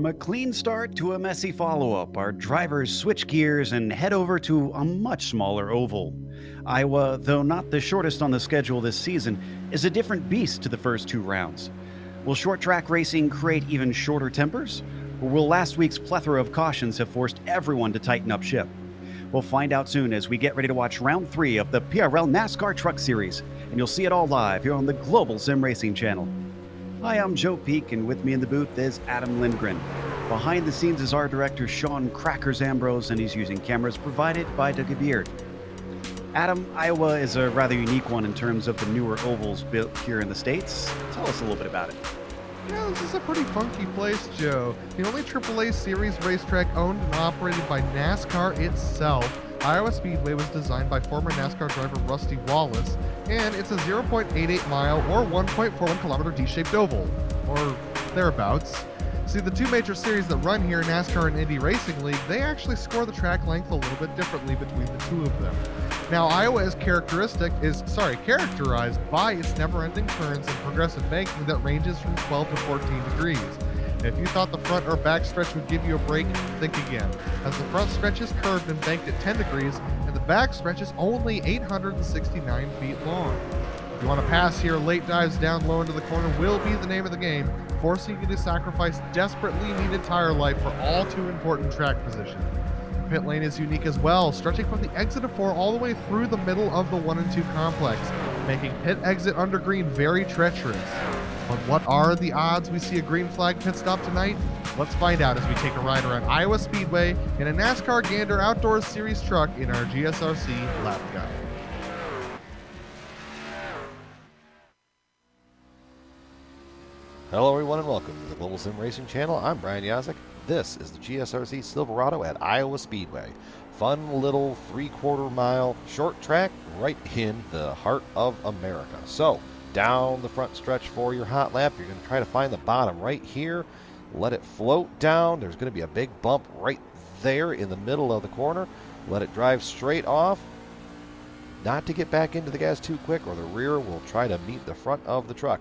From a clean start to a messy follow up, our drivers switch gears and head over to a much smaller oval. Iowa, though not the shortest on the schedule this season, is a different beast to the first two rounds. Will short track racing create even shorter tempers? Or will last week's plethora of cautions have forced everyone to tighten up ship? We'll find out soon as we get ready to watch round 3 of the PRL NASCAR Truck Series, and you'll see it all live here on the Global SimRacing Channel. Hi, I'm Joe Peak, and with me in the booth is Adam Lindgren. Behind the scenes is our director, Sean Crackers Ambrose, and he's using cameras provided by Dougie Beard. Adam, Iowa is a rather unique one in terms of the newer ovals built here in the States. Tell us a little bit about it. Yeah, this is a pretty funky place, Joe. The only AAA Series racetrack owned and operated by NASCAR itself, Iowa Speedway was designed by former NASCAR driver Rusty Wallace, and it's a 0.88 mile or 1.41 kilometer D-shaped oval, or thereabouts. See, the two major series that run here, NASCAR and Indy Racing League, they actually score the track length a little bit differently between the two of them. Now, Iowa is characterized by its never-ending turns and progressive banking that ranges from 12 to 14 degrees. If you thought the front or back stretch would give you a break, think again, as the front stretch is curved and banked at 10 degrees, and the back stretch is only 869 feet long. If you want to pass here, late dives down low into the corner will be the name of the game, forcing you to sacrifice desperately needed tire life for all too important track position. The pit lane is unique as well, stretching from the exit of 4 all the way through the middle of the 1 and 2 complex, making pit exit under green very treacherous. But what are the odds we see a green flag pit stop tonight? Let's find out as we take a ride around Iowa Speedway in a NASCAR Gander Outdoors Series truck in our GSRC lap guide. Hello everyone and welcome to the Global SimRacing Channel. I'm Brian Yazek. This is the GSRC Silverado at Iowa Speedway. Fun little 3/4 mile short track right in the heart of America. So, down the front stretch for your hot lap, you're going to try to find the bottom right here. Let it float down. There's going to be a big bump right there in the middle of the corner. Let it drive straight off. Not to get back into the gas too quick or the rear will try to meet the front of the truck.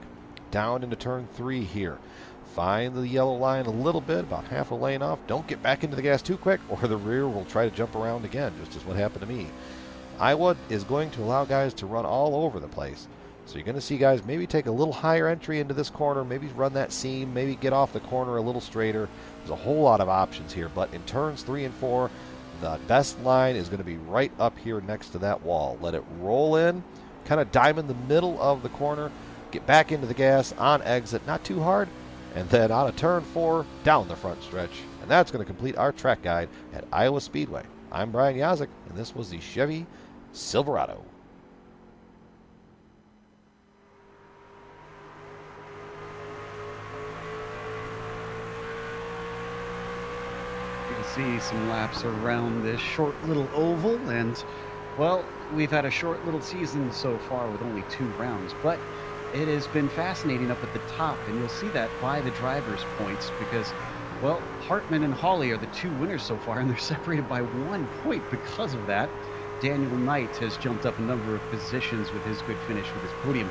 Down into turn 3 here. Find the yellow line a little bit, about half a lane off. Don't get back into the gas too quick or the rear will try to jump around again, just as what happened to me. Iowa is going to allow guys to run all over the place. So you're going to see guys maybe take a little higher entry into this corner, maybe run that seam, maybe get off the corner a little straighter. There's a whole lot of options here, but in turns 3 and 4, the best line is going to be right up here next to that wall. Let it roll in, kind of diamond the middle of the corner, get back into the gas on exit, not too hard, and then on a turn 4, down the front stretch. And that's going to complete our track guide at Iowa Speedway. I'm Brian Yazek, and this was the Chevy Silverado. You can see some laps around this short little oval, and, well, we've had a short little season so far with only 2 rounds, but it has been fascinating up at the top, and you'll see that by the driver's points because, well, Hartman and Hawley are the 2 winners so far, and they're separated by 1 point because of that. Daniel Knight has jumped up a number of positions with his good finish with his podium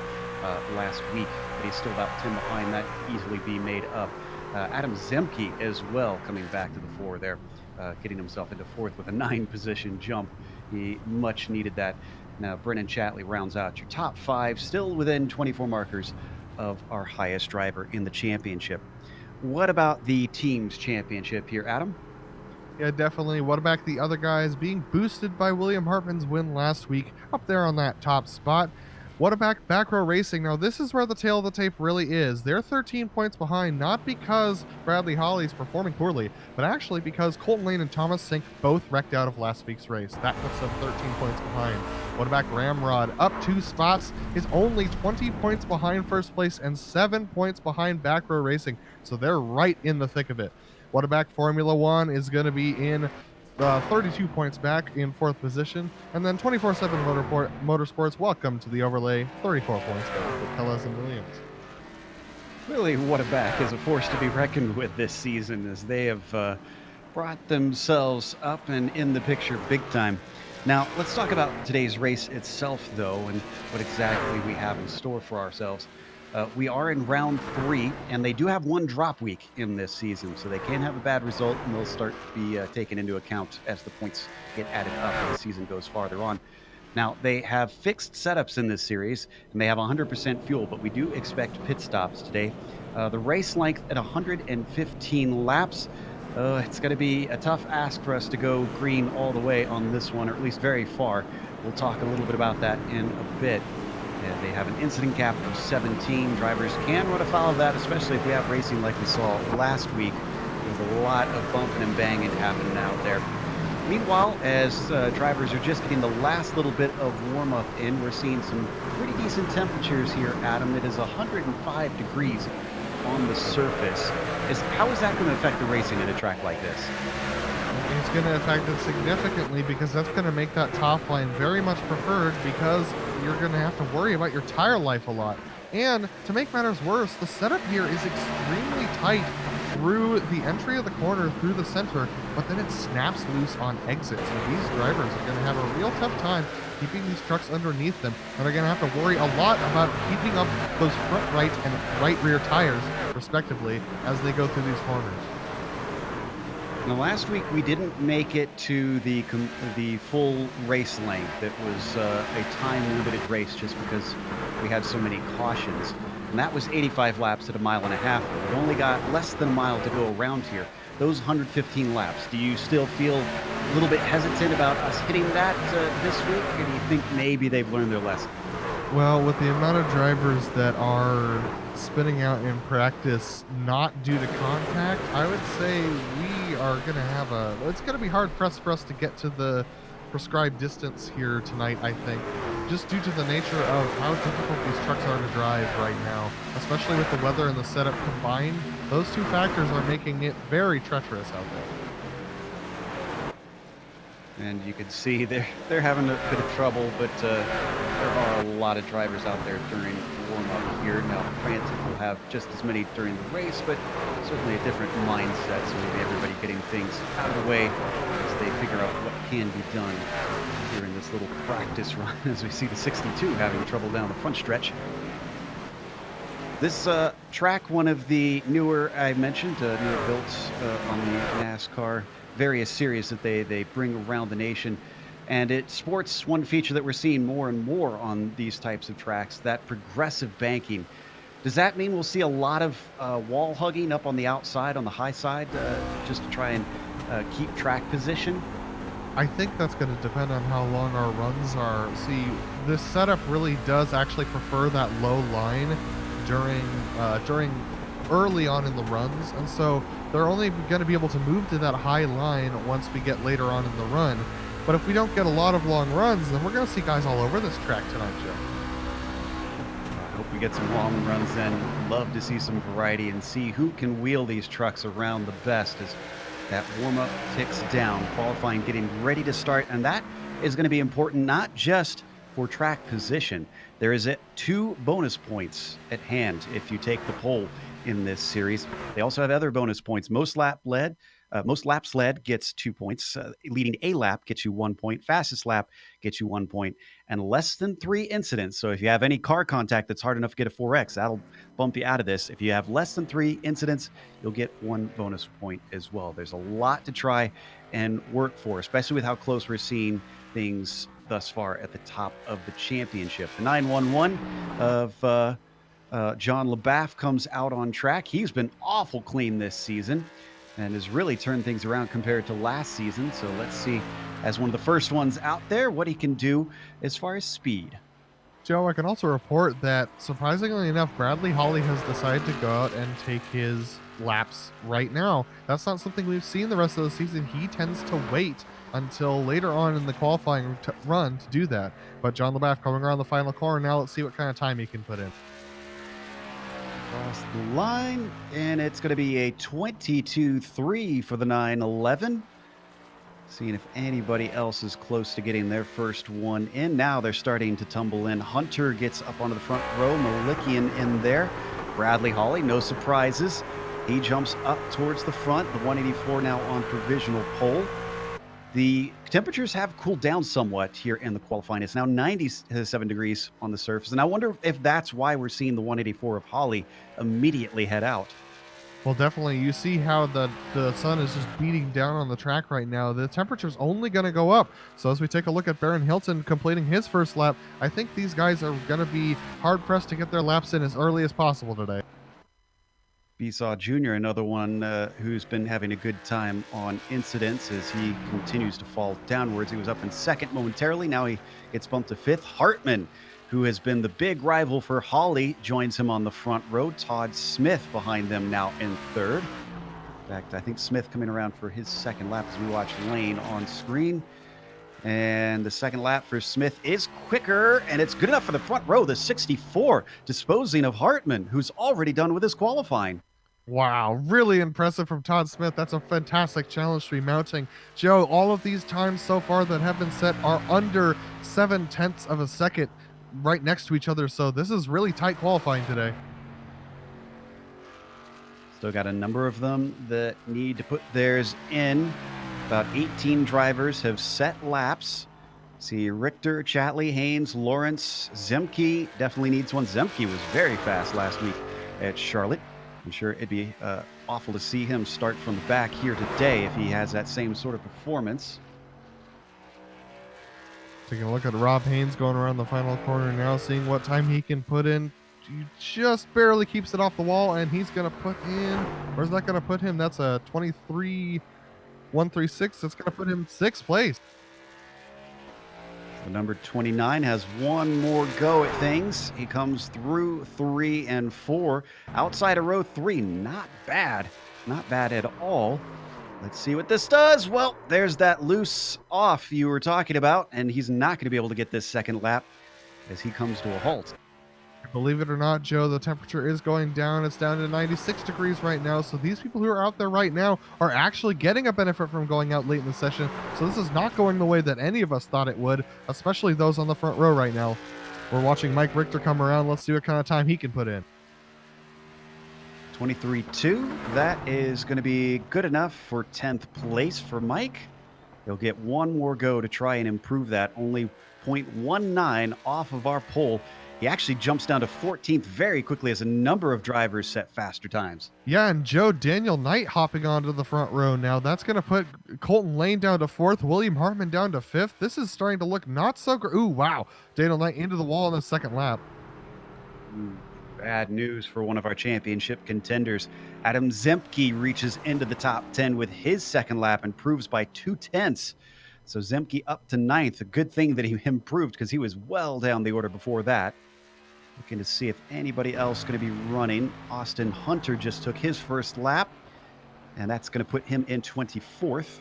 last week, but he's still about 10 behind. That easily be made up. Adam Zemke as well coming back to the fore there, getting himself into 4th with a 9-position jump. He much needed that. Now, Brennan Chatley rounds out your top 5, still within 24 markers of our highest driver in the championship. What about the team's championship here, Adam? Yeah, definitely. What about the other guys being boosted by William Hartman's win last week up there on that top spot? What about Back Row Racing? Now, this is where the tail of the tape really is. They're 13 points behind, not because Bradley Holly's performing poorly, but actually because Colton Lane and Thomas Sink both wrecked out of last week's race. That puts them 13 points behind. What about Ramrod? Up 2 spots, is only 20 points behind first place and 7 points behind Back Row Racing. So they're right in the thick of it. What about Formula One is going to be in 32 points back in 4th position. And then 24/7 Motorsports, welcome to the overlay, 34 points back with Tellez and Williams. Really, Whataback is a force to be reckoned with this season as they have brought themselves up and in the picture big time. Now, let's talk about today's race itself, though, and what exactly we have in store for ourselves. We are in round 3, and they do have one drop week in this season, so they can have a bad result, and they'll start to be taken into account as the points get added up and the season goes farther on. Now, they have fixed setups in this series, and they have 100% fuel, but we do expect pit stops today. The race length at 115 laps. It's going to be a tough ask for us to go green all the way on this one, or at least very far. We'll talk a little bit about that in a bit. And they have an incident cap of 17. Drivers can run afoul of that, especially if we have racing like we saw last week. There's a lot of bumping and banging happening out there. Meanwhile, as drivers are just getting the last little bit of warm-up in, we're seeing some pretty decent temperatures here, Adam. It is 105 degrees on the surface. How is that going to affect the racing at a track like this? It's going to affect it significantly because that's going to make that top line very much preferred because you're going to have to worry about your tire life a lot. And to make matters worse, the setup here is extremely tight through the entry of the corner, through the center, but then it snaps loose on exit. So these drivers are going to have a real tough time keeping these trucks underneath them, and are going to have to worry a lot about keeping up those front right and right rear tires, respectively, as they go through these corners. Now, last week we didn't make it to the full race length. It was a time-limited race just because we had so many cautions. And that was 85 laps at a mile and a half. We only got less than a mile to go around here. Those 115 laps, do you still feel a little bit hesitant about us hitting that this week? Or do you think maybe they've learned their lesson? Well, with the amount of drivers that are spinning out in practice not due to contact, I would say we are going to have it's going to be hard pressed for us to get to the prescribed distance here tonight, I think, just due to the nature of how difficult these trucks are to drive right now, especially with the weather and the setup combined. Those two factors are making it very treacherous out there. And you can see they're having a bit of trouble, but there are a lot of drivers out there during warm-up here. Now, granted, we'll have just as many during the race, but certainly a different mindset, so maybe everybody getting things out of the way as they figure out what can be done here in this little practice run, as we see the 62 having trouble down the front stretch. This track, one of the newer, I mentioned, newer built on the NASCAR various series that they bring around the nation. And it sports one feature that we're seeing more and more on these types of tracks, that progressive banking. Does that mean we'll see a lot of wall hugging up on the outside, on the high side, just to try and keep track position? I think that's going to depend on how long our runs are. See, this setup really does actually prefer that low line during early on in the runs, and so they're only going to be able to move to that high line once we get later on in the run. But if we don't get a lot of long runs, then we're going to see guys all over this track tonight, Joe. I hope we get some long runs then. Love to see some variety and see who can wheel these trucks around the best as that warm-up ticks down, qualifying getting ready to start. And that is going to be important not just for track position. There is 2 bonus points at hand if you take the pole in this series. They also have other bonus points. Most laps led gets 2 points. Leading a lap gets you 1 point. Fastest lap gets you 1 point. And less than 3 incidents. So if you have any car contact that's hard enough to get a 4X, that'll bump you out of this. If you have less than 3 incidents, you'll get 1 bonus point as well. There's a lot to try and work for, especially with how close we're seeing things thus far at the top of the championship. The 911 of John LeBaff comes out on track. He's been awful clean this season and has really turned things around compared to last season. So let's see, as one of the first ones out there, what he can do as far as speed. Joe, I can also report that, surprisingly enough, Bradley Holly has decided to go out and take his laps right now. That's not something we've seen the rest of the season. He tends to wait until later on in the qualifying run to do that. But John LeBaff coming around the final corner now. Let's see what kind of time he can put in. Across the line, and it's going to be a 22.3 for the 911. Seeing if anybody else is close to getting their first one in. Now they're starting to tumble in. Hunter gets up onto the front row. Malikian in there. Bradley Holly, no surprises. He jumps up towards the front. The 184 now on provisional pole. The temperatures have cooled down somewhat here in the qualifying. It's now 97 degrees on the surface, and I wonder if that's why we're seeing the 184 of Holly immediately head out. Well, definitely. You see how the sun is just beating down on the track right now. The temperature's only going to go up. So as we take a look at Baron Hilton completing his first lap, I think these guys are going to be hard pressed to get their laps in as early as possible today. Besaw Jr., another one who's been having a good time on incidents as he continues to fall downwards. He was up in second momentarily. Now he gets bumped to fifth. Hartman, who has been the big rival for Holly, joins him on the front row. Todd Smith behind them now in third. In fact, I think Smith coming around for his second lap as we watch Lane on screen. And the second lap for Smith is quicker, and it's good enough for the front row, the 64, disposing of Hartman, who's already done with his qualifying. Wow, really impressive from Todd Smith. That's a fantastic challenge to be mounting. Joe, all of these times so far that have been set are under 7/10 of a second right next to each other. So this is really tight qualifying today. Still got a number of them that need to put theirs in. About 18 drivers have set laps. See Richter, Chatley, Haynes, Lawrence, Zemke definitely needs one. Zemke was very fast last week at Charlotte. I'm sure it'd be awful to see him start from the back here today if he has that same sort of performance. Taking a look at Rob Haynes going around the final corner now, seeing what time he can put in. He just barely keeps it off the wall, and he's going to put in, where's that going to put him? That's a 23.136. That's going to put him sixth place. The number 29 has one more go at things. He comes through 3 and 4. Outside of row 3, not bad. Not bad at all. Let's see what this does. Well, there's that loose off you were talking about, and he's not going to be able to get this second lap as he comes to a halt. Believe it or not, Joe, the temperature is going down. It's down to 96 degrees right now. So these people who are out there right now are actually getting a benefit from going out late in the session. So this is not going the way that any of us thought it would, especially those on the front row right now. We're watching Mike Richter come around. Let's see what kind of time he can put in. 23.2. That is going to be good enough for 10th place for Mike. He'll get one more go to try and improve that. Only 0.19 off of our pole. He actually jumps down to 14th very quickly as a number of drivers set faster times. Yeah, and Joe, Daniel Knight hopping onto the front row now. That's going to put Colton Lane down to 4th, William Hartman down to 5th. This is starting to look not so great. Ooh, wow. Daniel Knight into the wall in the second lap. Bad news for one of our championship contenders. Adam Zemke reaches into the top 10 with his second lap, improves by 0.2. So Zemke up to 9th. A good thing that he improved because he was well down the order before that. Looking to see if anybody else is going to be running. Austin Hunter just took his first lap, and that's going to put him in 24th.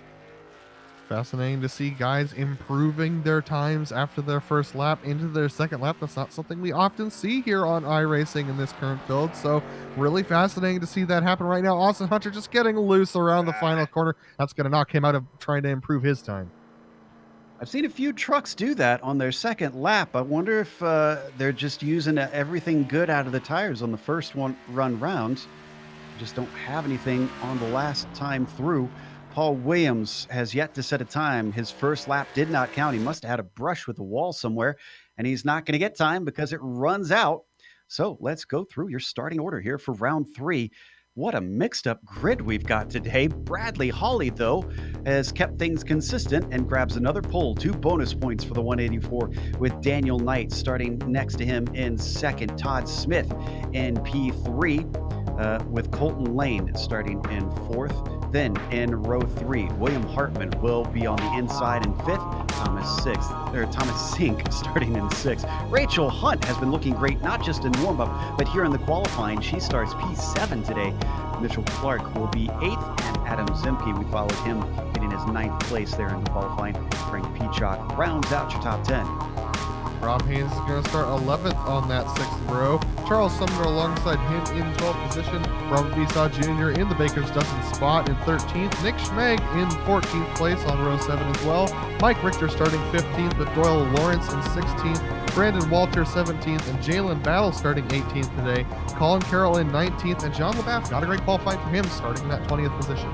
Fascinating to see guys improving their times after their first lap into their second lap. That's not something we often see here on iRacing in this current build. So really fascinating to see that happen right now. Austin Hunter just getting loose around the final corner. That's going to knock him out of trying to improve his time. I've seen a few trucks do that on their second lap. I wonder if they're just using everything good out of the tires on the first run rounds. Just don't have anything on the last time through. Paul Williams has yet to set a time. His first lap did not count. He must have had a brush with the wall somewhere, and he's not going to get time because it runs out. So let's go through your starting order here for round 3. What a mixed up grid we've got today. Bradley Holly, though, has kept things consistent and grabs another pole, 2 bonus points for the 184 with Daniel Knight starting next to him in second. Todd Smith in P3 with Colton Lane starting in 4th. Then in row 3, William Hartman will be on the inside in 5th. Thomas Zink starting in 6th. Rachel Hunt has been looking great, not just in warm-up, but here in the qualifying. She starts P7 today. Mitchell Clark will be 8th, and Adam Zemke, we followed him, getting his 9th place there in the qualifying. Frank Peacock rounds out your top 10. Rob Haynes is going to start 11th on that 6th row. Charles Sumner alongside him in 12th position. Robert Besaw Jr. in the Baker's Dozen spot in 13th. Nick Schmeg in 14th place on row 7 as well. Mike Richter starting 15th with Doyle Lawrence in 16th. Brandon Walter 17th and Jalen Battle starting 18th today. Colin Carroll in 19th and John LaBath, not a great qualifying for him, starting in that 20th position.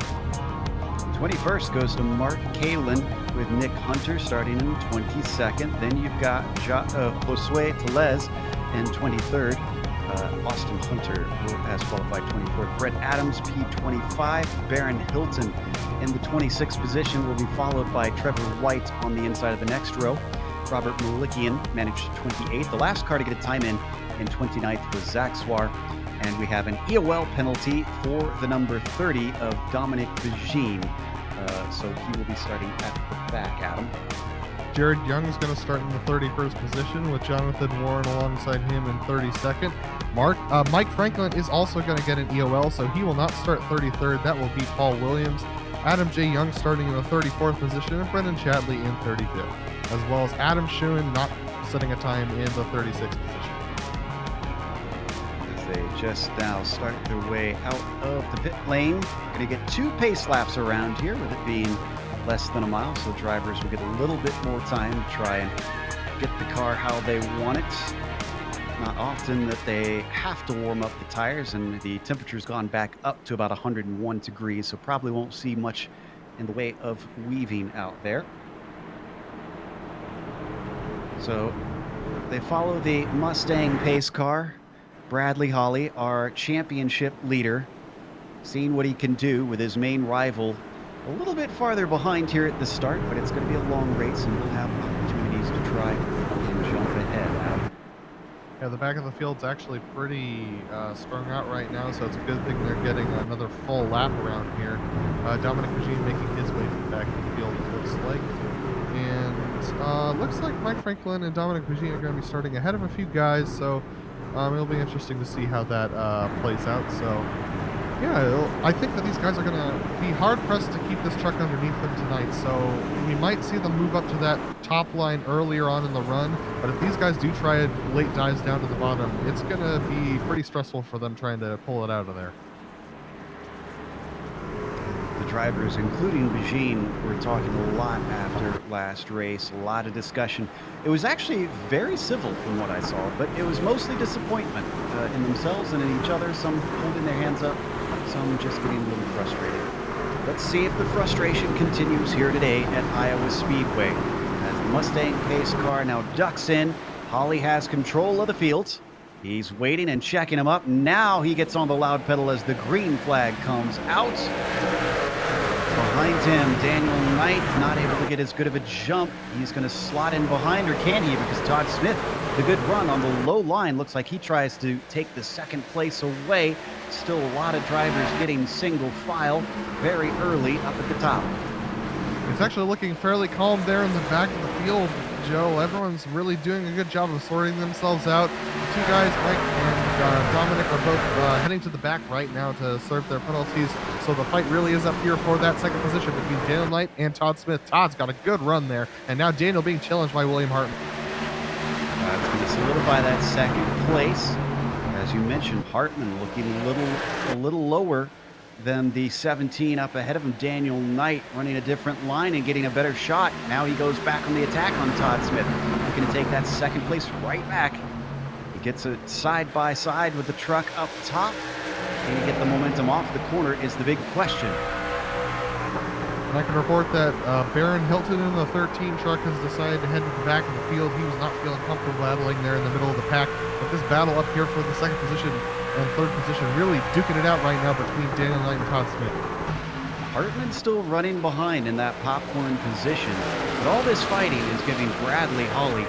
21st goes to Mark Kalin with Nick Hunter starting in 22nd. Then you've got Josue Telez in 23rd. Austin Hunter has qualified 24th. Brett Adams, P25. Baron Hilton in the 26th position will be followed by Trevor White on the inside of the next row. Robert Malikian managed 28th. The last car to get a time in 29th was Zach Swar. And we have an EOL penalty for the number 30 of Dominic Begine. So he will be starting at the back, Adam. Jared Young is going to start in the 31st position with Jonathan Warren alongside him in 32nd. Mike Franklin is also going to get an EOL, so he will not start 33rd. That will be Paul Williams. Adam J. Young starting in the 34th position, and Brendan Chadley in 35th, as well as Adam Schoen not setting a time in the 36th position. As they just now start their way out of the pit lane, going to get 2 pace laps around here, with it being less than a mile, so drivers will get a little bit more time to try and get the car how they want it. Not often that they have to warm up the tires, and the temperature's gone back up to about 101 degrees, so probably won't see much in the way of weaving out there. So they follow the Mustang pace car. Bradley Holly, our championship leader, seeing what he can do with his main rival a little bit farther behind here at the start, but it's going to be a long race, and we'll have opportunities to try and jump ahead. Adam? Yeah, the back of the field's actually pretty strung out right now, so it's a good thing they're getting another full lap around here. Dominic Regine making his way to the back of the field, it looks like. And looks like Mike Franklin and Dominic Regine are going to be starting ahead of a few guys, so it'll be interesting to see how that plays out. So, yeah, I think that these guys are going to be hard-pressed to keep this truck underneath them tonight, so we might see them move up to that top line earlier on in the run, but if these guys do try late dives down to the bottom, it's going to be pretty stressful for them trying to pull it out of there. The drivers, including Begine, were talking a lot after last race, a lot of discussion. It was actually very civil from what I saw, but it was mostly disappointment in themselves and in each other, some holding their hands up, some just getting a little frustrated. Let's see if the frustration continues here today at Iowa Speedway. As the Mustang pace car now ducks in, Holly has control of the fields. He's waiting and checking him up. Now he gets on the loud pedal as the green flag comes out. Behind him, Daniel Knight not able to get as good of a jump. He's going to slot in behind, or can he? Because Todd Smith, the good run on the low line, looks like he tries to take the second place away. Still a lot of drivers getting single file very early up at the top. It's actually looking fairly calm there in the back of the field, Joe. Everyone's really doing a good job of sorting themselves out. The 2 guys, Mike and Dominic, are both heading to the back right now to serve their penalties. So the fight really is up here for that second position between Daniel Knight and Todd Smith. Todd's got a good run there, and now Daniel being challenged by William Hartman. It's going to solidify that second place. As you mentioned, Hartman looking a little lower than the 17 up ahead of him. Daniel Knight running a different line and getting a better shot. Now he goes back on the attack on Todd Smith. He's going to take that second place right back. He gets it side by side with the truck up top. Can he get the momentum off the corner is the big question. And I can report that Baron Hilton in the 13 truck has decided to head to the back of the field. He was not feeling comfortable battling there in the middle of the pack. But this battle up here for the second position and third position really duking it out right now between Daniel Knight and Todd Smith. Hartman still running behind in that popcorn position, but all this fighting is giving Bradley Holly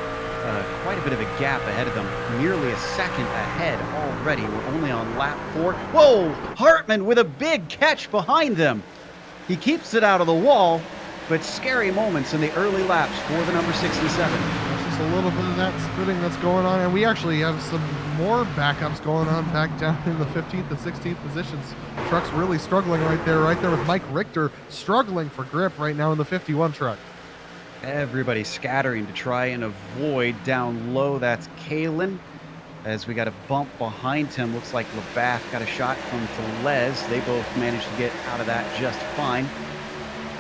quite a bit of a gap ahead of them, nearly a second ahead already. We're only on lap 4. Whoa! Hartman with a big catch behind them. He keeps it out of the wall, but scary moments in the early laps for the number 67. There's just a little bit of that spinning that's going on, and we actually have some more backups going on back down in the 15th and 16th positions. Truck's really struggling right there with Mike Richter struggling for grip right now in the 51 truck. Everybody scattering to try and avoid down low. That's Kalin. As we got a bump behind him, looks like LaBath got a shot from Telez. They both managed to get out of that just fine.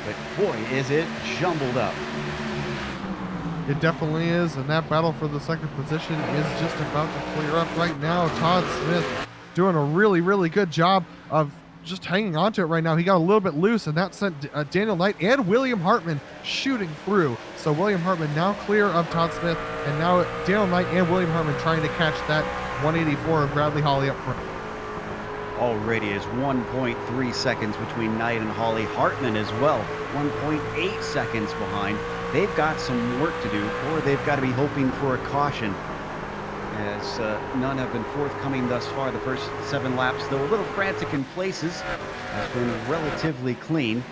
But boy, is it jumbled up. It definitely is, and that battle for the second position is just about to clear up right now. Todd Smith doing a really, really good job of just hanging on to it right now. He got a little bit loose, and that sent Daniel Knight and William Hartman shooting through. So William Hartman now clear of Todd Smith, and now Daniel Knight and William Hartman trying to catch that 184 of Bradley Holly up front. Already is 1.3 seconds between Knight and Holly. Hartman as well, 1.8 seconds behind. They've got some work to do, or they've got to be hoping for a caution, as none have been forthcoming thus far. The first 7 laps, though a little frantic in places, has been relatively clean.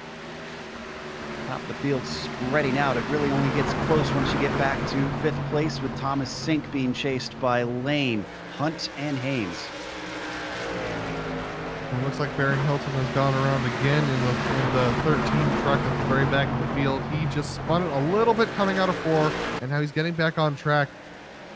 Top of the field spreading out. It really only gets close once you get back to 5th place, with Thomas Sink being chased by Lane, Hunt, and Haynes. It looks like Baron Hilton has gone around again in the 13 truck at the very back of the field. He just spun it a little bit coming out of 4, and now he's getting back on track.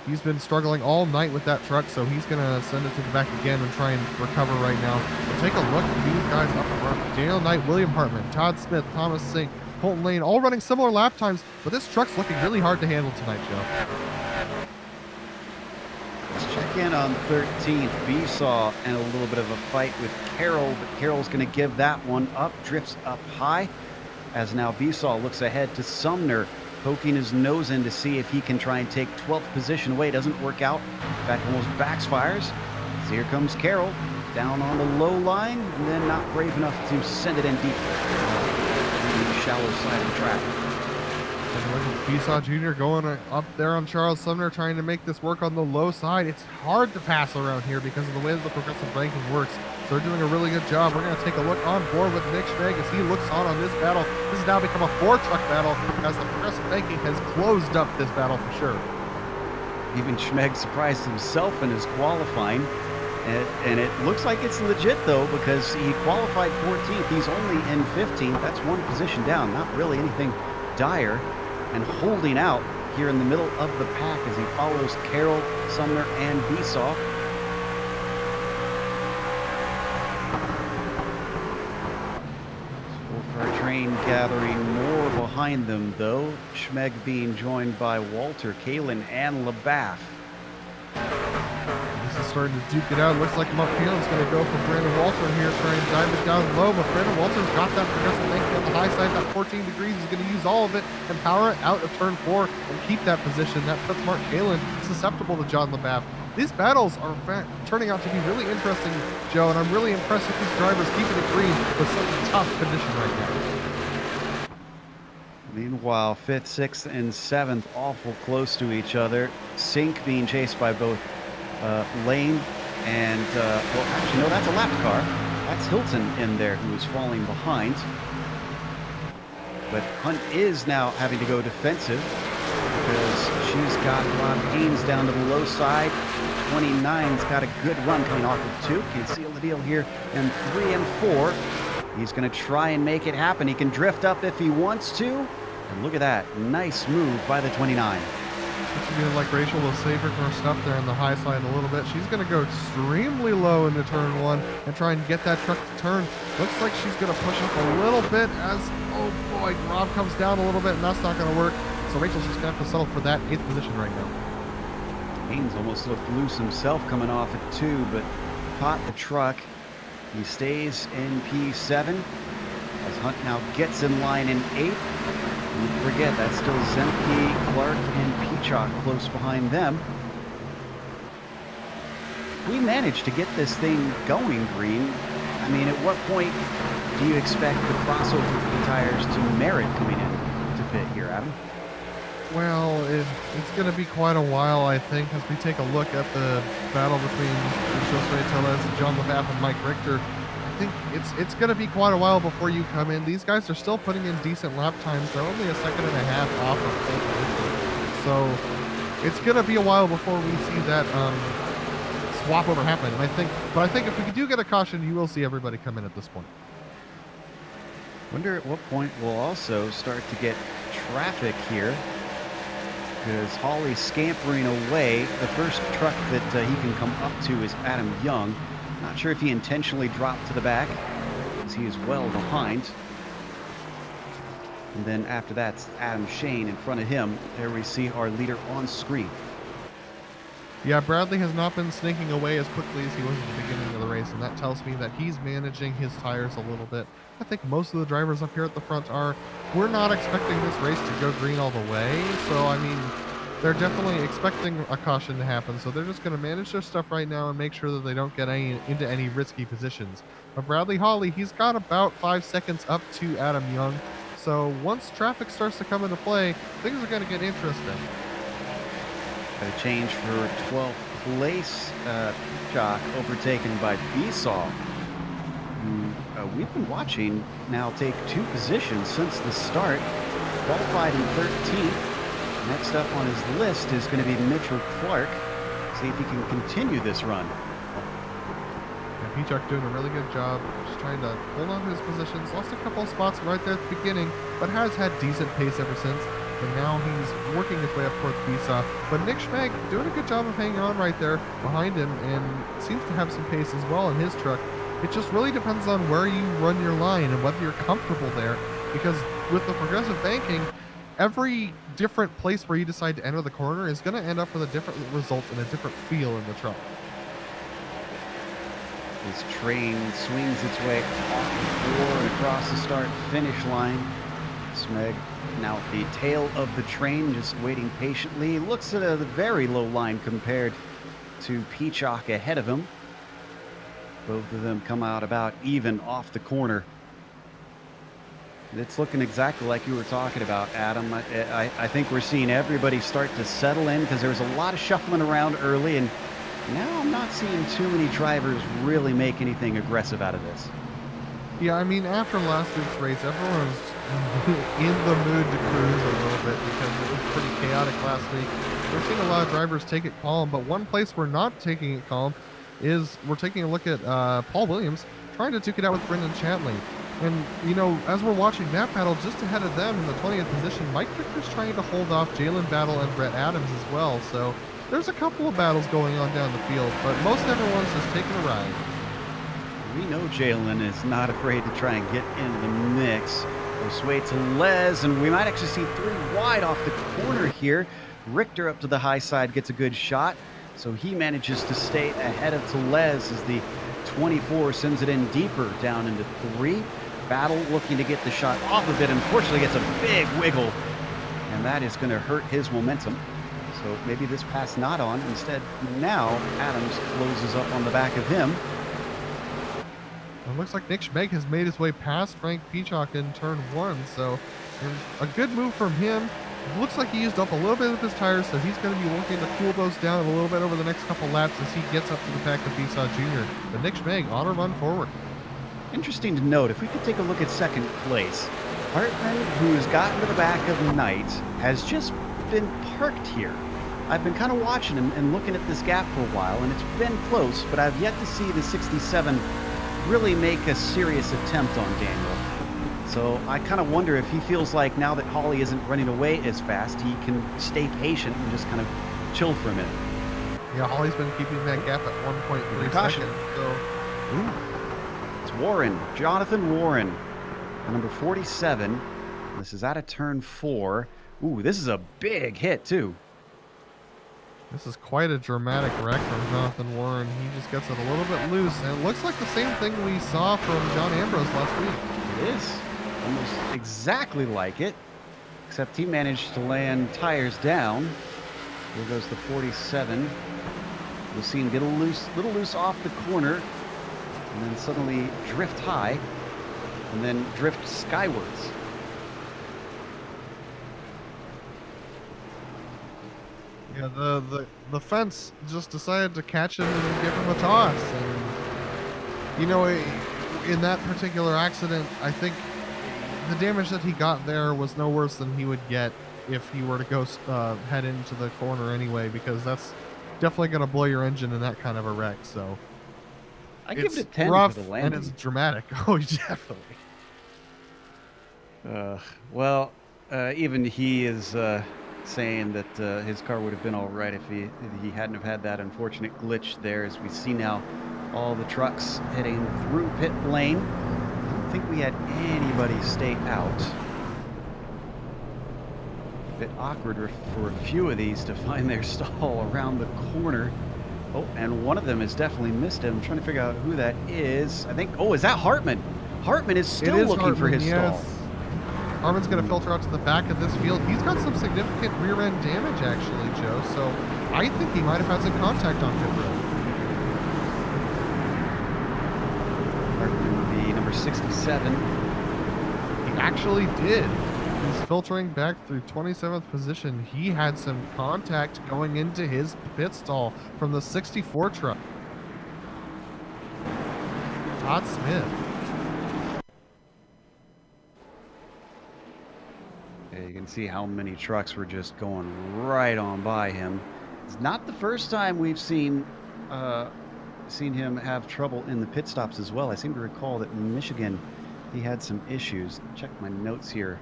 He's been struggling all night with that truck, so he's going to send it to the back again and try and recover right now. But take a look at these guys up front. Daniel Knight, William Hartman, Todd Smith, Thomas Sink, Colton Lane, all running similar lap times, but this truck's looking really hard to handle tonight, Joe. Let's check in on 13th. Besaw and a little bit of a fight with Carroll, but Carroll's going to give that one up. Drifts up high, as now Besaw looks ahead to Sumner, poking his nose in to see if he can try and take 12th position away. Doesn't work out. In fact, almost backfires. So here comes Carroll, down on the low line, and then not brave enough to send it in deep on the shallow side of the track. Besaw Jr. going up there on Charles Sumner, trying to make this work on the low side. It's hard to pass around here because of the way that the progressive ranking works. So they're doing a really good job. We're going to take a look on board with Nick Schmeg as he looks on this battle. This has now become a 4-truck battle as the progressive ranking has closed up this battle for sure. Even Schmeg surprised himself in his qualifying. And it looks like it's legit, though, because he qualified 14th. He's only in 15th. That's one position down. Not really anything dire. And holding out here in the middle of the pack as he follows Carroll, Sumner, and Besaw. Four-car train gathering more behind them, though. Schmeg being joined by Walter, Kalin, and LaBaff. This is starting to duke it out. Looks like Mark Kalen's going to go for Brandon Walter here, try and dive it down low, but Brandon Walter's got that progressive ranking on the high side. That 14 degrees is going to use all of it and power it out of turn 4 and keep that position. That puts Mark Kalen susceptible to John LaBaff. These battles are turning out to be really interesting, Joe, and I'm really impressed with these drivers keeping it green with such a tough condition right now. Meanwhile, 5th, 6th, and 7th awful close to each other. Sink being chased by both Lane and, well, actually, no, that's a lapped car. That's Hilton in there who is falling behind. But Hunt is now having to go defensive because she's got Rob Haynes down to the low side. 29's got a good run coming off of 2. Can seal the deal here in 3 and 4. He's going to try and make it happen. He can drift up if he wants to. And look at that. Nice move by the 29. Looks to be like Rachel will save her stuff there on the high side a little bit. She's going to go extremely low into turn 1 and try and get that truck to turn. Looks like she's going to push up a little bit as, oh boy, Rob comes down a little bit, and that's not going to work. So Rachel's just going to have to settle for that 8th position right now. Haynes almost looked loose himself coming off at 2, but caught the truck. He stays in P7 as Hunt now gets in line in 8th. Don't forget, that's still Zemke, Clark, and Peachock close behind them. If we manage to get this thing going, Green, I mean, at what point do you expect the crossover for the tires to merit coming in to pit here, Adam? Well, it's going to be quite a while, I think, as we take a look at the battle between Josue Teles, John LaBaff, and Mike Richter. I think it's going to be quite a while before you come in. These guys are still putting in decent lap times. They're only a second and a half off of pole position. So it's going to be a while before we see that swap over happen. And I think if we do get a caution, you will see everybody come in at this point. Wonder at what point we'll also start to get traffic here, because Hawley's scampering away. The first truck that he can come up to is Adam Young. Not sure if he intentionally dropped to the back, as he is well behind. And then after that, Adam Shane in front of him. There we see our leader on screen. Yeah, Bradley has not been sneaking away as quickly as he was at the beginning of the race, and that tells me that he's managing his tires a little bit. I think most of the drivers up here at the front are. We're not expecting this race to go green all the way, so I mean, they're definitely expecting a caution to happen, so they're just going to manage their stuff right now and make sure that they don't get into any risky positions. But Bradley Holly, he's got about 5 seconds up to Adam Young, so once traffic starts to come into play, things are going to get interesting. Got a change for 12th place. Jock overtaken by Besaw, who we've been watching now take 2 positions since the start. Qualified in 13th. Next up on his list is going to be Mitchell Clark. See if he can continue this run. Yeah, Peacock doing a really good job, just trying to hold on to his positions. Lost a couple of spots right there at the beginning, but has had decent pace ever since. And now he's working his way up towards Bisa. But Nick Schmeg doing a good job of hanging on right there behind him and seems to have some pace as well in his truck. It just really depends on where you run your line and whether you're comfortable there, because with the progressive banking, every different place where you decide to enter the corner is going to end up with a different result and a different feel in the truck. This train swings its way off the floor and across the start-finish line. Smeg now at the tail of the train, just waiting patiently. Looks at a very low line compared to Peacock ahead of him. Both of them come out about even off the corner. It's looking exactly like you were talking about, Adam. I think we're seeing everybody start to settle in because there was a lot of shuffling around early, and now I'm not seeing too many drivers really make anything aggressive out of this. Yeah, I mean, after last week's race, everyone was in the mood to cruise a little bit because it was pretty chaotic last week. We're seeing a lot of drivers take it calm, but one place we're not taking it calm is we're taking a look at Paul Williams trying to duke it out with Brendan Chatley. And, you know, as we're watching that battle, just ahead of them in the 20th position, Mike Victor's trying to hold off Jalen Battle and Brett Adams as well. So there's a couple of battles going on down the field, but most everyone's just taking a ride. We know Jalen is not afraid to try and get into the mix. We'll sway to Les, and we might actually see 3 wide off the corner here. Richter up to the high side gets a good shot, so he manages to stay ahead of Telez as the 24 sends it in deeper down into 3. Battle looking to get the shot off of it. Unfortunately, gets a big wiggle, and that is going to hurt his momentum. So maybe this pass not on. Instead, now Adams closes up on the back of him. It looks like Nick Schmeg has made his way past Frank Peacock in turn 1, so a good move from him. It looks like he used up a little bit of his tires, so he's going to be working to cool those down a little bit over the next couple laps as he gets up to the back of Bisa Jr. But Nick Schmeg on a run forward. Interesting to note, if we could take a look at second place, Hartman, who's gotten to the back of Knight, has just been parked here. I've been kind of watching him and looking at this gap for a while, and it's been close, but I've yet to see the 67 really make a serious attempt on Daniel. So I kind of wonder if he feels like now that Holly isn't running away as fast, he can stay patient and just kind of chill for a minute. Yeah, Holly's been keeping that gap at 1.3 seconds. So. It's Warren, Jonathan Warren, number 47. This is out of turn 4. Ooh, this is a big hit too. This is quite a dramatic wreck from Jonathan Warren. He just gets it a little bit loose, and it looks like the same thing we saw from John Ambrose last week. It is almost exactly like it, except he managed to land tires down. Here goes the 47. We'll see him get a little loose off the corner, and then suddenly drift high, and then drift skywards. Yeah, the fence just decided to catch him and give him a toss. And, you know, in that particular accident, I think the damage that he got there was no worse than he would get if he were to go head into the corner anyway, because that's definitely going to blow your engine in that kind of a wreck. So I give it a 10 rough for the landing. and it's dramatic. Oh, definitely. Well, even he is saying that his car would have been all right if he hadn't have had that unfortunate glitch there. As we see now, all the trucks heading through pit lane. I don't think we had anybody stay out. Bit awkward for a few of these to find their stall around the corner. Oh, and one of them has definitely missed him. I'm trying to figure out who that is. I think, oh, is that Hartman? Hartman is It still is looking for Hartman, his yes. stall. Hartman's going to filter out to the back of this field. He's got some significant rear end damage, actually, Joe. So I think he might have had some contact on pit road. Hartman, the number 67. He actually did. He's filtering back through 27th position. He had some contact going into his pit stall from the 64 truck. Todd Smith. Yeah, you can see how many trucks were just going right on by him. It's not the first time we've seen him have trouble in the pit stops as well. I seem to recall that in Michigan he had some issues. Check my notes here.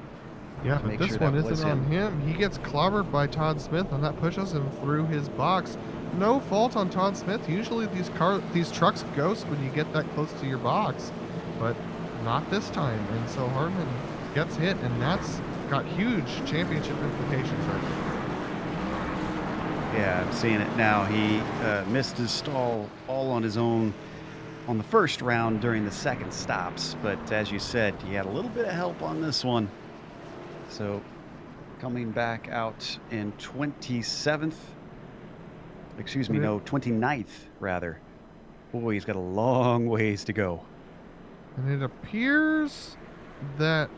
Yeah, but this one isn't on him. He gets clobbered by Todd Smith, and that pushes him through his box. No fault on Todd Smith. Usually these trucks ghost when you get that close to your box, but not this time. And so Hartman gets hit, and that's got huge championship implications right now. Yeah, I'm seeing it now. He missed his stall all on his own on the first round during the second stops, but as you said, he had a little bit of help on this one. So coming back out in 27th, excuse me, no, 29th rather. Boy, he's got a long ways to go. And it appears that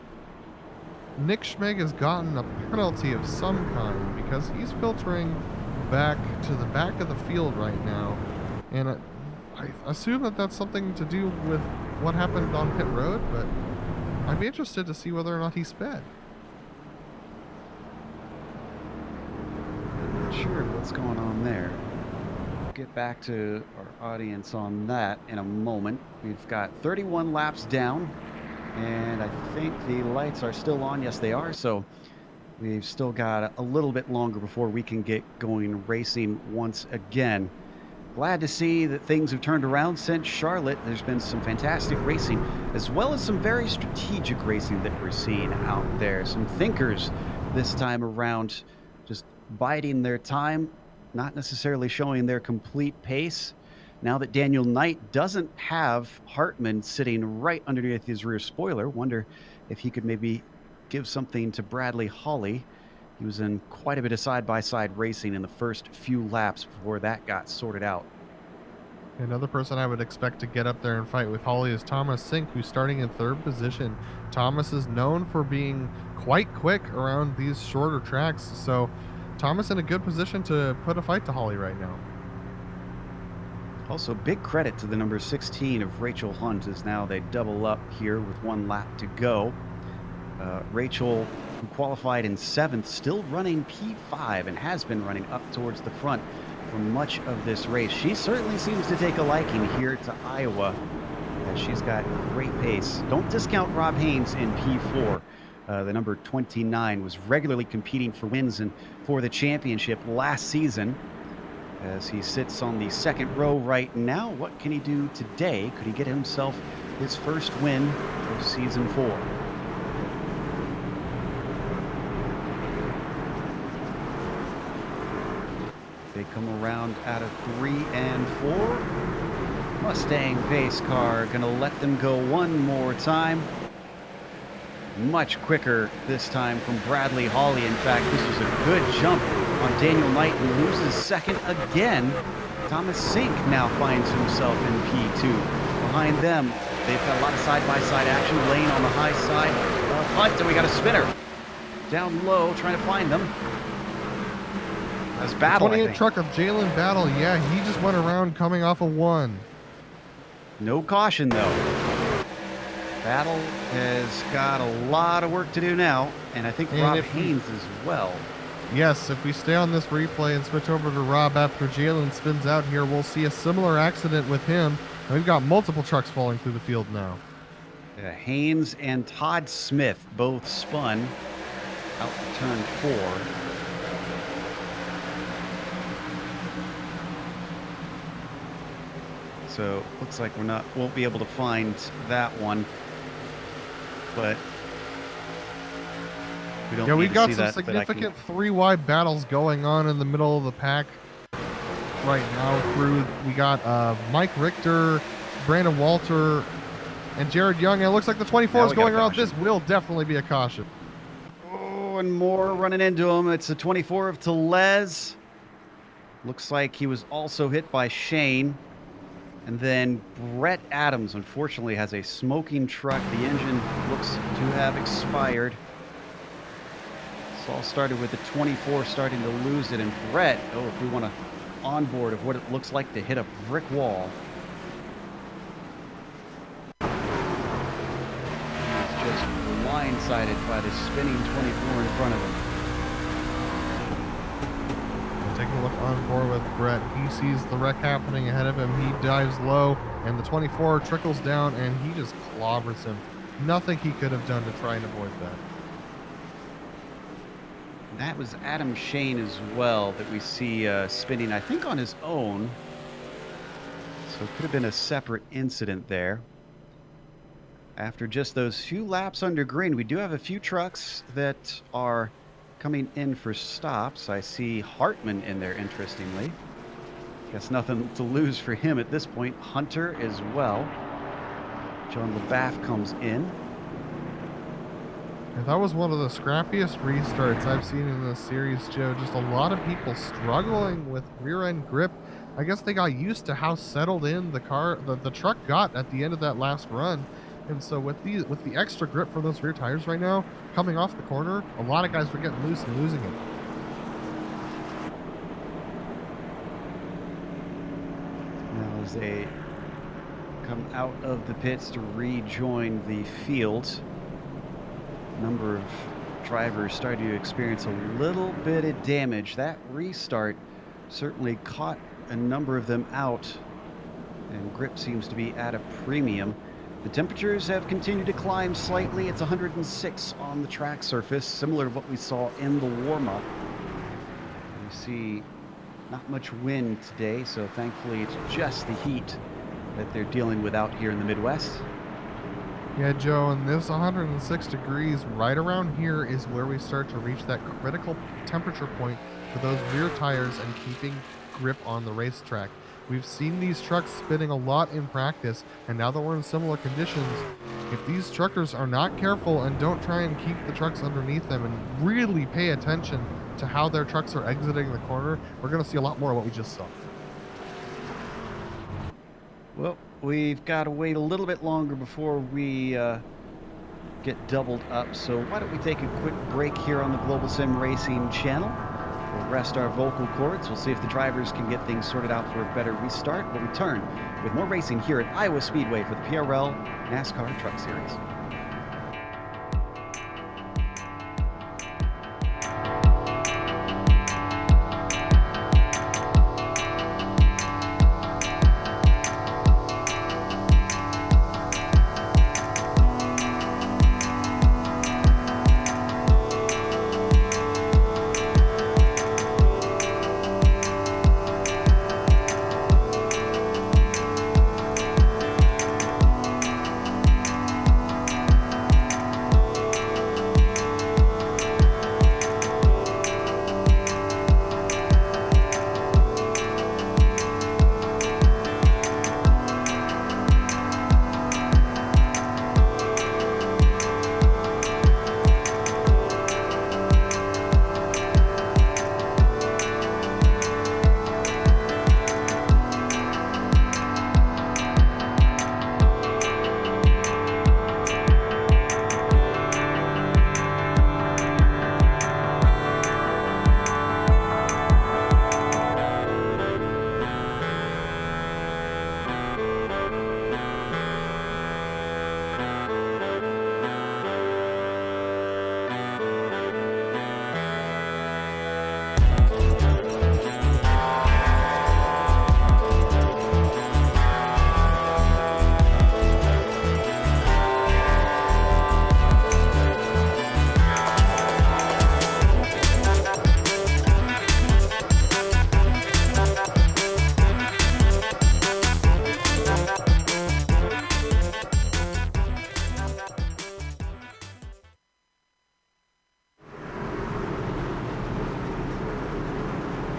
Nick Schmeg has gotten a penalty of some kind because he's filtering back to the back of the field right now. And I assume that that's something to do with what happened on pit road, but I'd be interested to see whether or not he sped. Not sure what's going on there. We'll get back to our audience on that in a moment. We've got 31 laps down, and I think the lights are still on. Yes, they are. So we've still got a little bit longer before we can get going racing once again. Glad to see that things have turned around since Charlotte. There's been some fantastic racing, as well as some very strategic racing that we're seeing out there. Some thinkers this time around, just biding their time, not necessarily showing their complete pace. Now that Daniel Knight doesn't have Hartman sitting right underneath his rear spoiler, wonder if he could maybe give something to Bradley Hawley. He was in quite a bit of side-by-side racing in the first few laps before that got sorted out. Another person I would expect to get up there and fight with Hawley is Thomas Sink, who's starting in third position. Thomas is known for being quite quick around these shorter tracks, so Thomas in a good position to put a fight to Hawley right now. Also, big credit to the number 16 of Rachel Hunt, as now they double up here with 1 lap to go. Rachel, who qualified in 7th, still running P5 and has been running up towards the front for much of this race. She certainly seems to take a liking here to Iowa, as she's got great pace. Don't discount Rob Haynes in P4. The number 29 was regularly competing for wins and for the championship last season. As he sits on the second row right now, what can he do today? Could he get himself his first win of season 4? They come around out of 3 and 4. Mustang pace car gonna let them go one more time. Much quicker this time from Bradley Hawley. In fact, this was a good jump on Daniel Knight, and loses second again. Thomas Sink now finds himself in P2. Behind them, they've got a lot of side-by-side action. Lane on the high side of Hunt, and we got a spinner down low trying to find them. That's Battle, 28 truck of Jalen Battle. Yeah, he just went around coming off of 1. No caution, though. Battle has got a lot of work to do now, and I think Rob Haynes as well. Yes, if we stay on this replay and switch over to Rob after Jalen spins out here, we'll see a similar accident with him. And we've got multiple trucks falling through the field now. Haynes and Todd Smith both spun out to turn 4. So looks like won't be able to find that one, but We don't Yeah, we need to got see some that, but I can. significant three-wide battles going on in the middle of the pack right now. We got Mike Richter, Brandon Walter, and Jared Young. And it looks like the 24 Now is we got a going around. caution. This will definitely be a caution. Oh, and more running into him. It's the 24 of Telez. Looks like he was also hit by Shane. And then Brett Adams, unfortunately, has a smoking truck. The engine looks to have expired. This all started with the 24 starting to lose it. And Brett, if we want to onboard of what it looks like to hit a brick wall. He's just blindsided by the spinning 24 in front of him. Take a look on board with Brett. He sees the wreck happening ahead of him. He dives low, and the 24 trickles down, and he just clobbers him. Nothing he could have done to try and avoid that. That was Adam Shane as well that we see spinning, I think, on his own. So it could have been a separate incident there. After just those few laps under green, we do have a few trucks that are coming in for stops. I see Hartman in there, interestingly. Guess nothing to lose for him at this point. Hunter as well. John LaBaff comes in. And that was one of the scrappiest restarts I've seen in this series, Joe. Just a lot of people struggling with rear-end grip. I guess they got used to how settled in the truck got at the end of that last run. And so with the extra grip from those rear tires right now, coming off the corner, a lot of guys were getting loose and losing it. Now as they come out of the pits to rejoin the field, a number of drivers starting to experience a little bit of damage. That restart certainly caught a number of them out, and grip seems to be at a premium. The temperatures have continued to climb slightly. It's 106 on the track surface, similar to what we saw in the warm-up. We see not much wind today, so thankfully it's just the heat that they're dealing with out here in the Midwest. Yeah, Joe, and this 106 degrees right around here is where we start to reach that critical temperature point for those rear tires and keeping grip on the racetrack. We've seen these trucks spinning a lot in practice, and now that we're in similar conditions, if these truckers are not careful and don't try and keep the trucks underneath them and really pay attention to how their trucks are exiting the corner, we're going to see a lot more of what we just saw. Well, we've got to wait a little bit longer before we get doubled up, so why don't we take a quick break here on the Global Sim Racing Channel. We'll rest our vocal cords. We'll see if the drivers can get things sorted out for a better restart. We'll return with more racing here at Iowa Speedway for the PRL NASCAR Truck Series.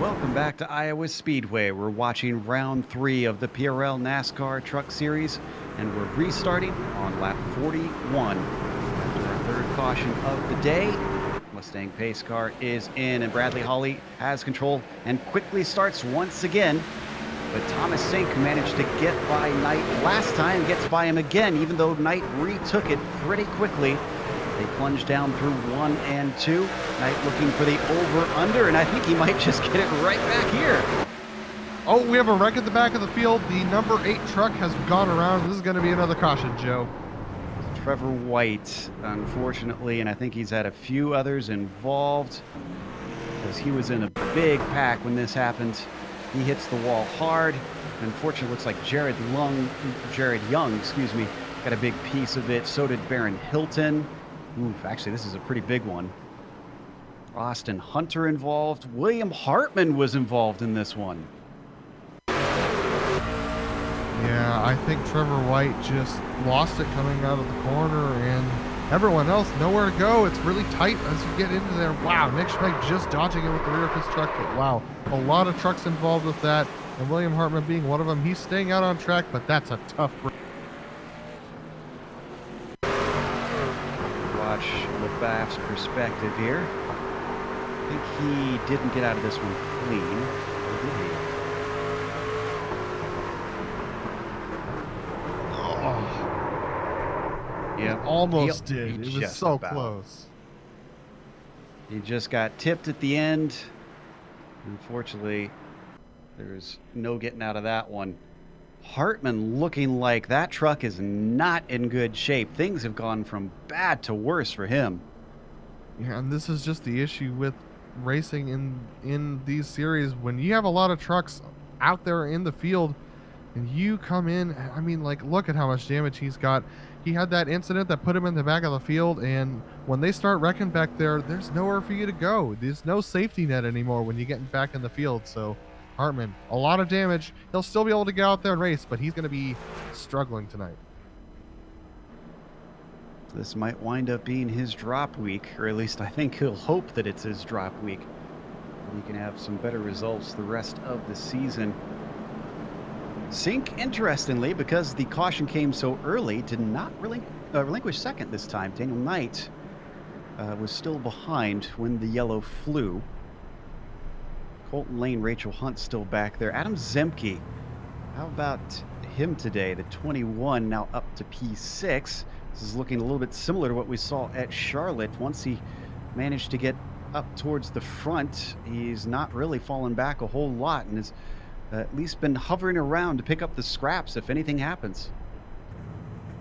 Welcome back to Iowa Speedway. We're watching round 3 of the PRL NASCAR Truck Series, and we're restarting on lap 41. After our third caution of the day, Mustang pace car is in, and Bradley Holly has control and quickly starts once again. But Thomas Sink managed to get by Knight last time, gets by him again, even though Knight retook it pretty quickly. They plunge down through 1 and 2. Knight looking for the over-under, and I think he might just get it right back here. Oh, we have a wreck at the back of the field. The number 8 truck has gone around. This is going to be another caution, Joe. Trevor White, unfortunately, and I think he's had a few others involved, because he was in a big pack when this happened. He hits the wall hard. Unfortunately, looks like Jared Young, got a big piece of it. So did Baron Hilton. Oof, actually, this is a pretty big one. Austin Hunter involved. William Hartman was involved in this one. Yeah, I think Trevor White just lost it coming out of the corner, and everyone else nowhere to go. It's really tight as you get into there. Wow, Nick Schmeck just dodging it with the rear of his truck, but wow, a lot of trucks involved with that, and William Hartman being one of them. He's staying out on track, but that's a tough break. Watch LaBaff's perspective here. I think he didn't get out of this one clean, or did he? Yeah, Almost did. he It was just so about. close. He just got tipped at the end. Unfortunately, there's no getting out of that one. Hartman looking like that truck is not in good shape. Things have gone from bad to worse for him. Yeah, and this is just the issue with racing in these series. When you have a lot of trucks out there in the field and you come in, I mean, like, look at how much damage he's got. He had that incident that put him in the back of the field, and when they start wrecking back there, there's nowhere for you to go. There's no safety net anymore when you get back in the field. So Hartman, a lot of damage. He'll still be able to get out there and race, but he's going to be struggling tonight. This might wind up being his drop week, or at least I think he'll hope that it's his drop week. And he can have some better results the rest of the season. Sink, interestingly, because the caution came so early, did not relinquish second this time. Daniel Knight was still behind when the yellow flew. Colton Lane, Rachel Hunt still back there. Adam Zemke, how about him today? The 21 now up to P6. This is looking a little bit similar to what we saw at Charlotte. Once he managed to get up towards the front, he's not really fallen back a whole lot and has at least been hovering around to pick up the scraps if anything happens.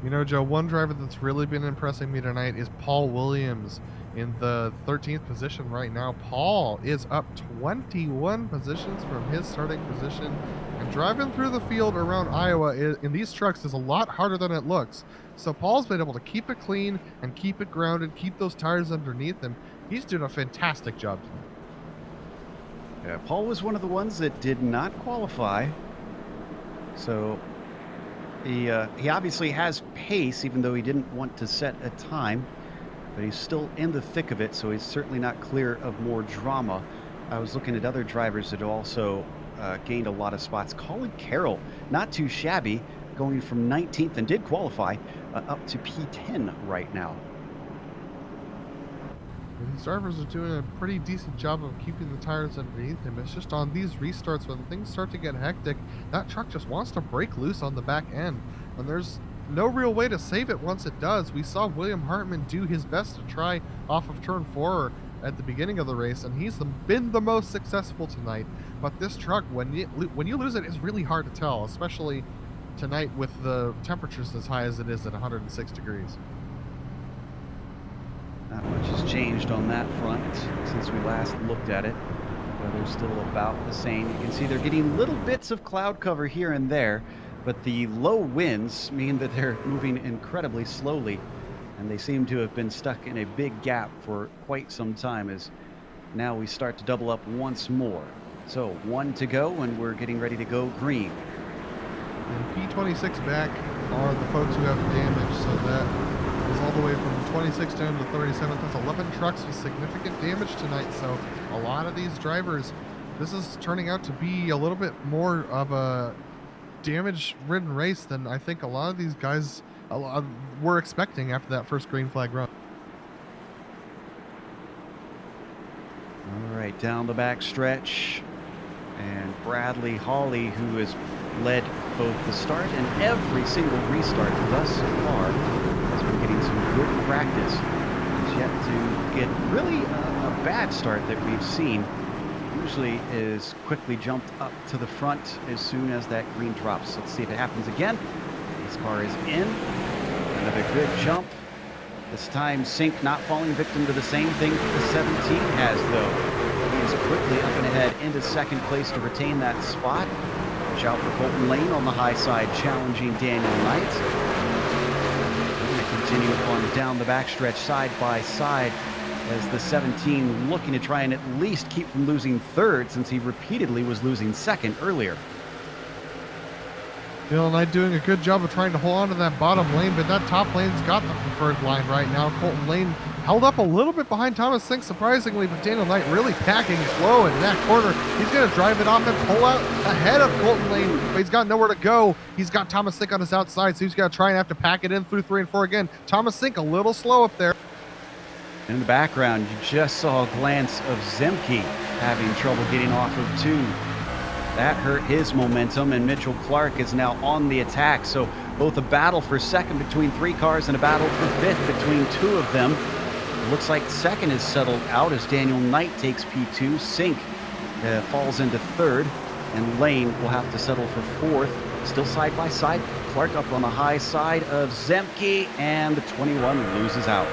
You know, Joe, one driver that's really been impressing me tonight is Paul Williams in the 13th position right now. Paul is up 21 positions from his starting position, and driving through the field around Iowa in these trucks is a lot harder than it looks. So Paul's been able to keep it clean and keep it grounded, keep those tires underneath him. He's doing a fantastic job tonight. Yeah, Paul was one of the ones that did not qualify. So he obviously has pace, even though he didn't want to set a time. But he's still in the thick of it, so he's certainly not clear of more drama. I was looking at other drivers that also gained a lot of spots. Colin Carroll, not too shabby, going from 19th and did qualify up to P10 right now. These drivers are doing a pretty decent job of keeping the tires underneath him. It's just on these restarts when things start to get hectic, that truck just wants to break loose on the back end. And there's no real way to save it once it does. We saw William Hartman do his best to try off of turn 4 at the beginning of the race, and he's been the most successful tonight. But this truck, when you lose it, is really hard to tell, especially tonight with the temperatures as high as it is at 106 degrees. Not much has changed on that front since we last looked at it. Weather's still about the same. You can see they're getting little bits of cloud cover here and there, but the low winds mean that they're moving incredibly slowly, and they seem to have been stuck in a big gap for quite some time as now we start to double up once more. So 1 to go, and we're getting ready to go green. And P26 back are the folks who have damage, so that is all the way from 26 down to 37th. That's 11 trucks with significant damage tonight, so a lot of these drivers this is turning out to be a little bit more of a damage-ridden race than I think a lot of these guys were expecting after that first green flag run. All right, down the back stretch. And Bradley Hawley, who has led both the start and every single restart thus far, has been getting some good practice. He's yet to get really a bad start that we've seen. Usually is quickly jumped up to the front as soon as that green drops. Let's see if it happens again. This car is in. Another good jump. This time, Sink not falling victim to the same thing that the 17 has, though. He is quickly up and ahead into second place to retain that spot. Watch out for Colton Lane on the high side, challenging Daniel Knight. We're going to continue on down the backstretch side by side as the 17 looking to try and at least keep from losing third, since he repeatedly was losing second earlier. Daniel Knight doing a good job of trying to hold on to that bottom lane, but that top lane's got the preferred line right now. Colton Lane held up a little bit behind Thomas Sink, surprisingly, but Daniel Knight really packing slow in that corner. He's going to drive it off and pull out ahead of Colton Lane, but he's got nowhere to go. He's got Thomas Sink on his outside, so he's got to try and have to pack it in through 3 and 4 again. Thomas Sink a little slow up there. In the background, you just saw a glance of Zemke having trouble getting off of 2. That hurt his momentum, and Mitchell Clark is now on the attack. So both a battle for second between 3 cars and a battle for 5th between 2 of them. It looks like second is settled out as Daniel Knight takes P2. Sink falls into 3rd, and Lane will have to settle for 4th. Still side by side. Clark up on the high side of Zemke, and the 21 loses out.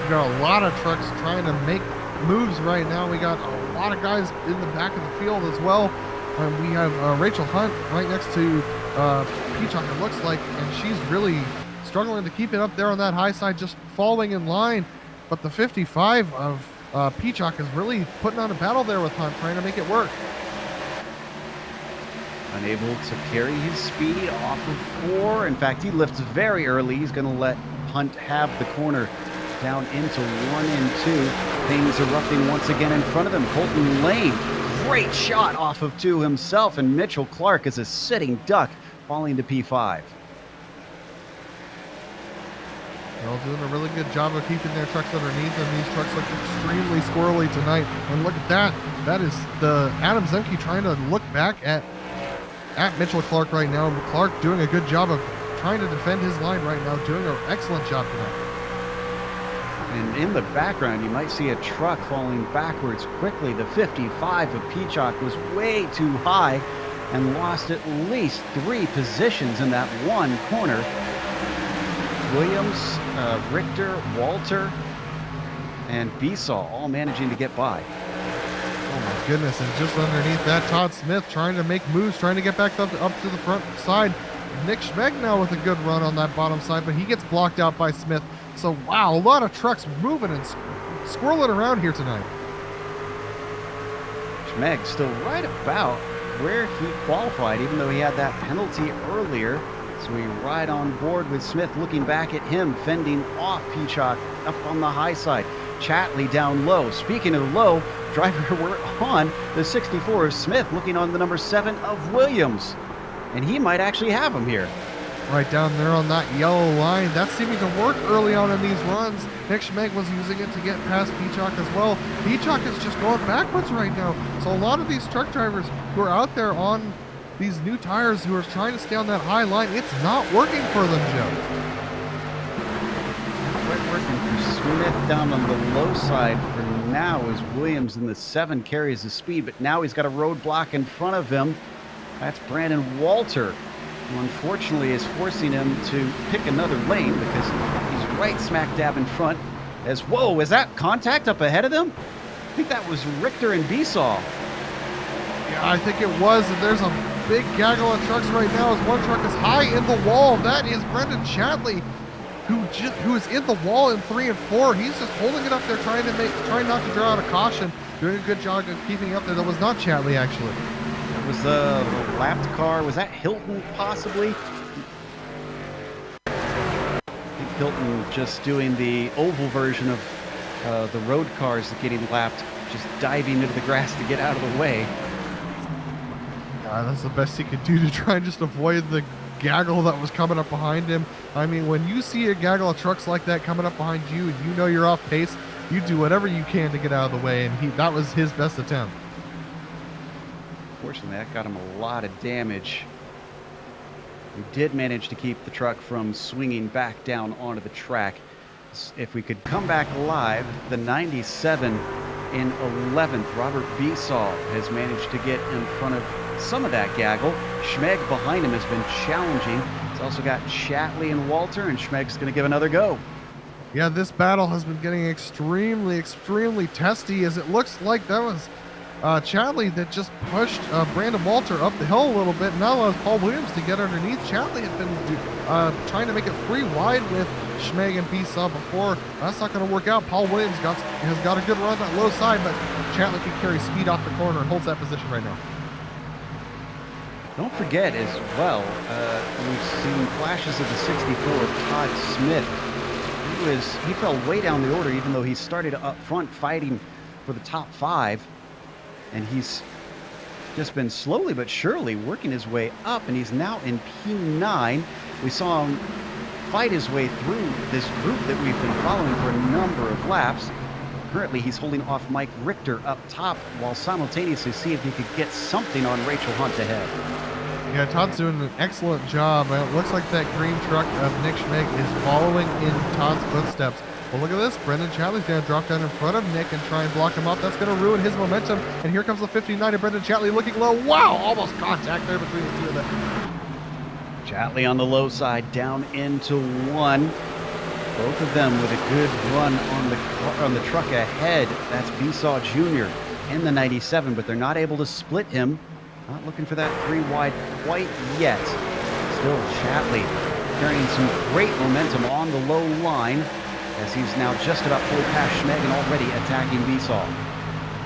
We got a lot of trucks trying to make moves right now. We got a lot of guys in the back of the field as well. We have Rachel Hunt right next to Peacock, it looks like, and she's really struggling to keep it up there on that high side, just following in line. But the 55 of Peacock is really putting on a battle there with Hunt, trying to make it work. Unable to carry his speed off of 4. In fact, he lifts very early. He's going to let Hunt have the corner down into 1 and 2. Things erupting once again in front of them. Colton Lane, great shot off of 2 himself, and Mitchell Clark is a sitting duck, falling to P5. They're doing a really good job of keeping their trucks underneath them. These trucks look extremely squirrely tonight. And look at that. That is the Adam Zemke trying to look back at Mitchell Clark right now. Clark doing a good job of trying to defend his line right now, doing an excellent job tonight. And in the background, you might see a truck falling backwards quickly. The 55 of Peacock was way too high and lost at least 3 positions in that one corner. Williams, Richter, Walter, and Besaw all managing to get by. Oh my goodness, and just underneath that, Todd Smith trying to make moves, trying to get back up to the front side. Nick Schmeg now with a good run on that bottom side, but he gets blocked out by Smith. So, wow, a lot of trucks moving and squirreling around here tonight. Schmeg still right about where he qualified, even though he had that penalty earlier. So we ride on board with Smith, looking back at him, fending off Peacock up on the high side. Chatley down low. Speaking of low, driver we're on the 64 of Smith, looking on the number 7 of Williams. And he might actually have him here. Right down there on that yellow line. That's seeming to work early on in these runs. Nick Schmeg was using it to get past Peacock as well. Peacock is just going backwards right now. So a lot of these truck drivers who are out there on these new tires who are trying to stay on that high line, it's not working for them, Joe. Quite working for Smith down on the low side for now as Williams in the 7 carries the speed, but now he's got a roadblock in front of him. That's Brandon Walter, who unfortunately is forcing him to pick another lane because he's right smack dab in front. As, whoa, is that contact up ahead of them? I think that was Richter and Besaw. Yeah, I think it was. And there's a big gaggle of trucks right now as one truck is high in the wall. That is Brendan Chatley, who is in the wall in 3 and 4. He's just holding it up there, trying not to draw out a caution. Doing a good job of keeping up there. That was not Chatley, actually. It was the lapped car. Was that Hilton, possibly? I think Hilton just doing the oval version of the road cars getting lapped just diving into the grass to get out of the way. That's the best he could do to try and just avoid the gaggle that was coming up behind him. I mean, when you see a gaggle of trucks like that coming up behind you and you know you're off pace, you do whatever you can to get out of the way, and that was his best attempt. Fortunately, that got him a lot of damage. We did manage to keep the truck from swinging back down onto the track. If we could come back alive, the 97 in 11th, Robert Besaw has managed to get in front of some of that gaggle. Schmeg behind him has been challenging. He's also got Shatley and Walter, and Schmeg's going to give another go. Yeah, this battle has been getting extremely testy, as it looks like that was Chatley that just pushed Brandon Walter up the hill a little bit. Now allows Paul Williams to get underneath. Chatley had been trying to make it free wide with Schmeg and Besaw before. That's not going to work out. Paul Williams has got a good run that low side, but Chatley can carry speed off the corner and holds that position right now. Don't forget as well, we've seen flashes of the 64 of Todd Smith. He fell way down the order, even though he started up front fighting for the top 5. And he's just been slowly but surely working his way up, and he's now in P9. We saw him fight his way through this group that we've been following for a number of laps. Currently, he's holding off Mike Richter up top while simultaneously see if he could get something on Rachel Hunt ahead. Yeah, Todd's doing an excellent job. It looks like that green truck of Nick Schmeg is following in Todd's footsteps. Well, look at this. Brendan Chatley's going to drop down in front of Nick and try and block him up. That's going to ruin his momentum. And here comes the 59 of Brendan Chatley looking low. Wow, almost contact there between the two of them. Chatley on the low side, down into 1. Both of them with a good run on the truck ahead. That's Besaw Jr. in the 97, but they're not able to split him. Not looking for that 3 wide quite yet. Still Chatley carrying some great momentum on the low line, as he's now just about fully past Schmeg and already attacking Besaw.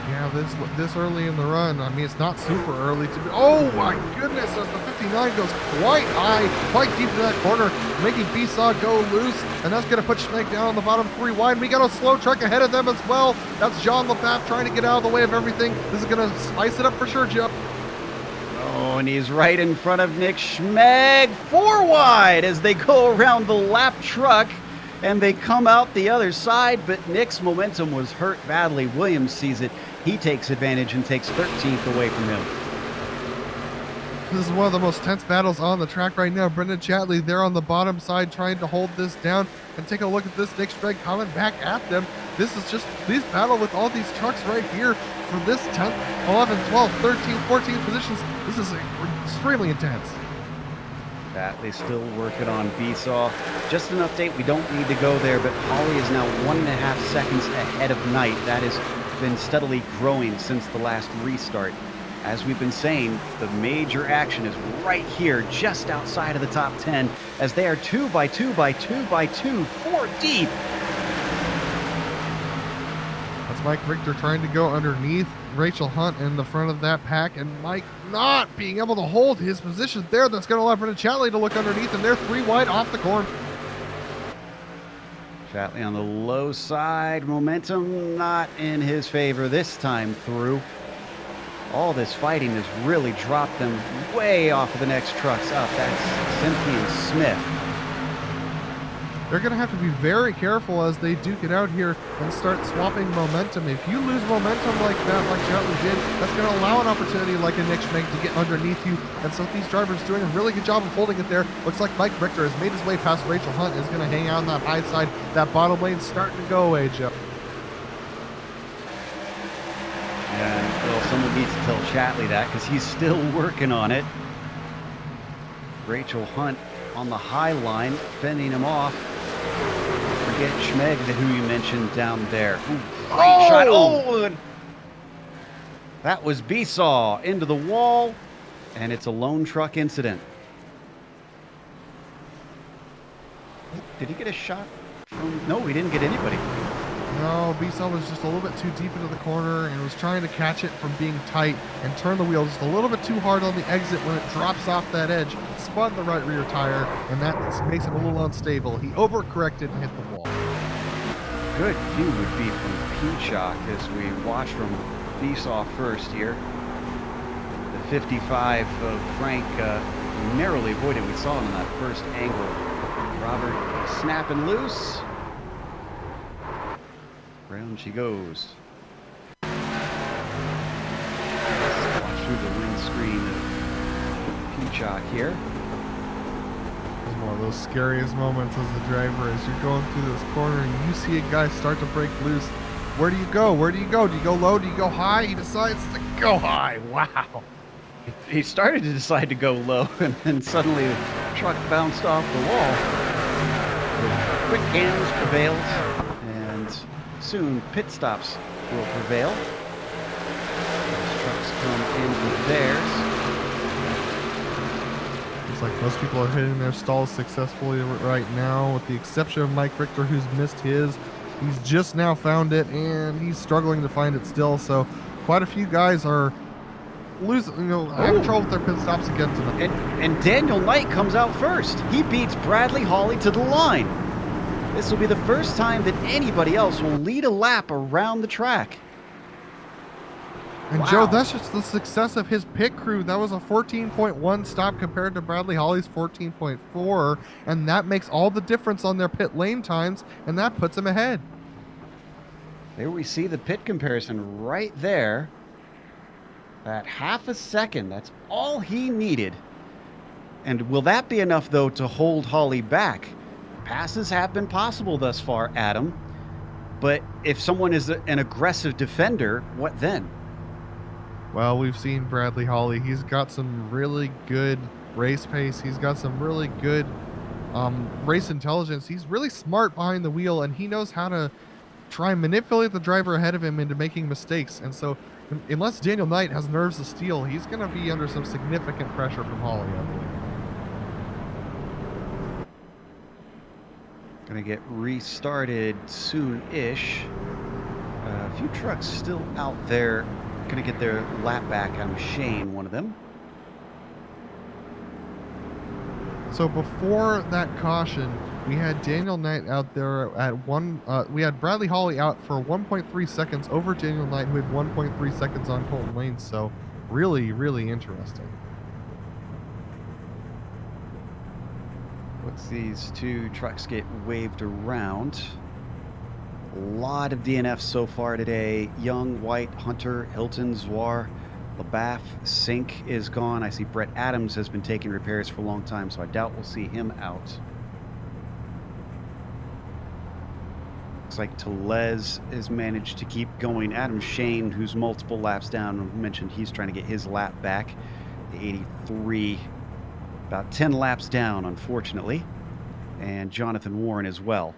Yeah, this early in the run, I mean, it's not super early to be. Oh my goodness, as the 59 goes quite high, quite deep in that corner, making Besaw go loose, and that's going to put Schmeg down on the bottom 3 wide. We got a slow truck ahead of them as well. That's John LaFave trying to get out of the way of everything. This is going to spice it up for sure, Jeff. Oh, and he's right in front of Nick Schmeg, 4 wide as they go around the lap truck. And they come out the other side, but Nick's momentum was hurt badly. Williams sees it. He takes advantage and takes 13th away from him. This is one of the most tense battles on the track right now. Brendan Chatley there on the bottom side trying to hold this down. And take a look at this Nick Schmeg coming back at them. This is just this battle with all these trucks right here for this 10th, 11, 12, 13, 14 positions. This is extremely intense. Chatley still working on Besaw. Just an update, we don't need to go there, but Holly is now 1.5 seconds ahead of Knight. That has been steadily growing since the last restart. As we've been saying, the major action is right here, just outside of the top 10, as they are 2 by 2 by 2 by 2, 4 deep. That's Mike Richter trying to go underneath Rachel Hunt in the front of that pack, and Mike not being able to hold his position there. That's going to allow Brendan Chatley to look underneath, and they're 3 wide off the corner. Chatley on the low side, momentum not in his favor this time through. All this fighting has really dropped them way off of the next trucks up. That's Simpkey and Smith. They're going to have to be very careful as they duke it out here and start swapping momentum. If you lose momentum like that, like Chatley did, that's going to allow an opportunity like a Nick Schmeg to get underneath you. And so these drivers doing a really good job of holding it there. Looks like Mike Richter has made his way past Rachel Hunt, is going to hang out on that high side. That bottom lane starting to go away, Joe. Yeah, well, someone needs to tell Chatley that because he's still working on it. Rachel Hunt on the high line, fending him off. Forget Schmeg, who you mentioned down there. Ooh, great shot. Oh! That was Besaw into the wall, and it's a lone truck incident. Did he get a shot from? No, he didn't get anybody. No, Besaw was just a little bit too deep into the corner and was trying to catch it from being tight and turn the wheel just a little bit too hard on the exit when it drops off that edge. Spun the right rear tire, and that makes him a little unstable. He overcorrected and hit the wall. good view would be from Peacock as we watch from Besaw first here. The 55 of Frank narrowly avoided. We saw it in that first angle. Robert snapping loose. Round she goes. Let's watch through the windscreen of Peacock here. It's one of those scariest moments as a driver as you're going through this corner and you see a guy start to break loose. Where do you go? Where do you go? Do you go low? Do you go high? He decides to go high. Wow. He started to decide to go low, and then suddenly the truck bounced off the wall. The quick cams prevailed, and soon pit stops will prevail. Those trucks come in with theirs. Looks like most people are hitting their stalls successfully right now, with the exception of Mike Richter, who's missed his. He's just now found it, and he's struggling to find it still. So quite a few guys are losing, having trouble with their pit stops again tonight. And Daniel Knight comes out first. He beats Bradley Hawley to the line. This will be the first time that anybody else will lead a lap around the track. And Wow. Joe, that's just the success of his pit crew. That was a 14.1 stop compared to Bradley Hawley's 14.4, and that makes all the difference on their pit lane times, and that puts him ahead. There we see the pit comparison right there. That half a second, that's all he needed. And will that be enough, though, to hold Hawley back? Passes have been possible thus far, Adam. But if someone is an aggressive defender, what then? Well, we've seen Bradley Hawley. He's got some really good race pace. He's got some really good race intelligence. He's really smart behind the wheel, and he knows how to try and manipulate the driver ahead of him into making mistakes. And so unless Daniel Knight has nerves of steel, he's going to be under some significant pressure from Hawley, I believe. Gonna get restarted soon-ish. A few trucks still out there. Gonna get their lap back. I'm Shane, one of them. So before that caution, we had Daniel Knight out there at we had Bradley Hawley out for 1.3 seconds over Daniel Knight, who had 1.3 seconds on Colton Lane. So really, really interesting. Once these two trucks get waved around. A lot of DNFs so far today. Young, White, Hunter, Hilton, Zwar, LaBaff, Sink is gone. I see Brett Adams has been taking repairs for a long time, so I doubt we'll see him out. Looks like Telez has managed to keep going. Adam Shane, who's multiple laps down, mentioned he's trying to get his lap back. The 83, about 10 laps down, unfortunately. And Jonathan Warren as well.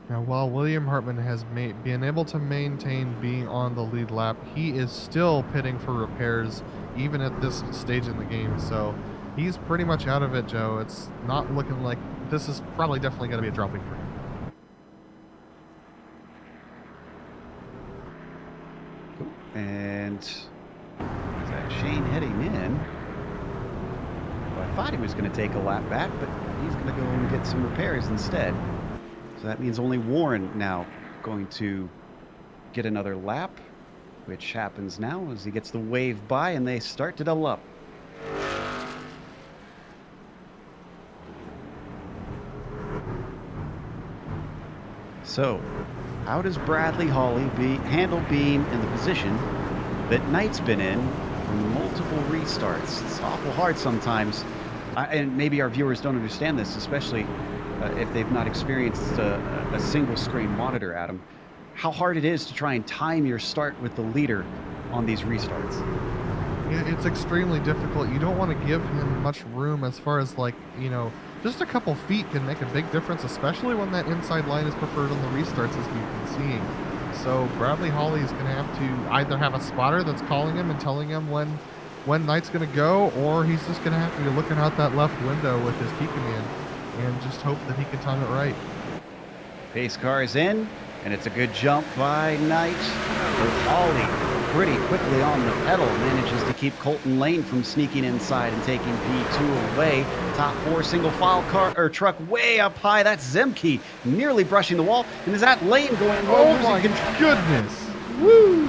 Now, while William Hartman has been able to maintain being on the lead lap, he is still pitting for repairs, even at this stage in the game. So he's pretty much out of it, Joe. It's not looking like this is probably definitely going to be a dropping for him. And is that Shane heading in? Well, I thought he was going to take a lap back, but he's going to go and get some repairs instead. So that means only Warren now going to get another lap, which happens now as he gets the wave by and they start to double up. So, how does Bradley Hawley handle being in the position that Knight's been in for multiple restarts? It's awful hard sometimes, and maybe our viewers don't understand this, especially if they've not experienced a single screen monitor, Adam. How hard it is to try and time your start with the leader on these restarts. Yeah, it's extremely difficult. You don't want to give him much room as far as, like, just a couple feet can make a big difference, especially when that inside line is preferred on the restarts, as we've been seeing. So Bradley Hawley is going to have to either have a spotter that's calling him and telling him when Knight's going to go, or he's just going to have to be looking out that left window with his key command and just hope that he can time it right. Pace car is in, and it's a good jump by Knight. With Hawley pretty quickly on the pedal, manages to keep Colton Lane from sneaking inside and taking P2 away. Top 4 single file car or truck way up high. That's Zemke nearly brushing the wall. And is that Lane going low? Oh my goodness. Woo!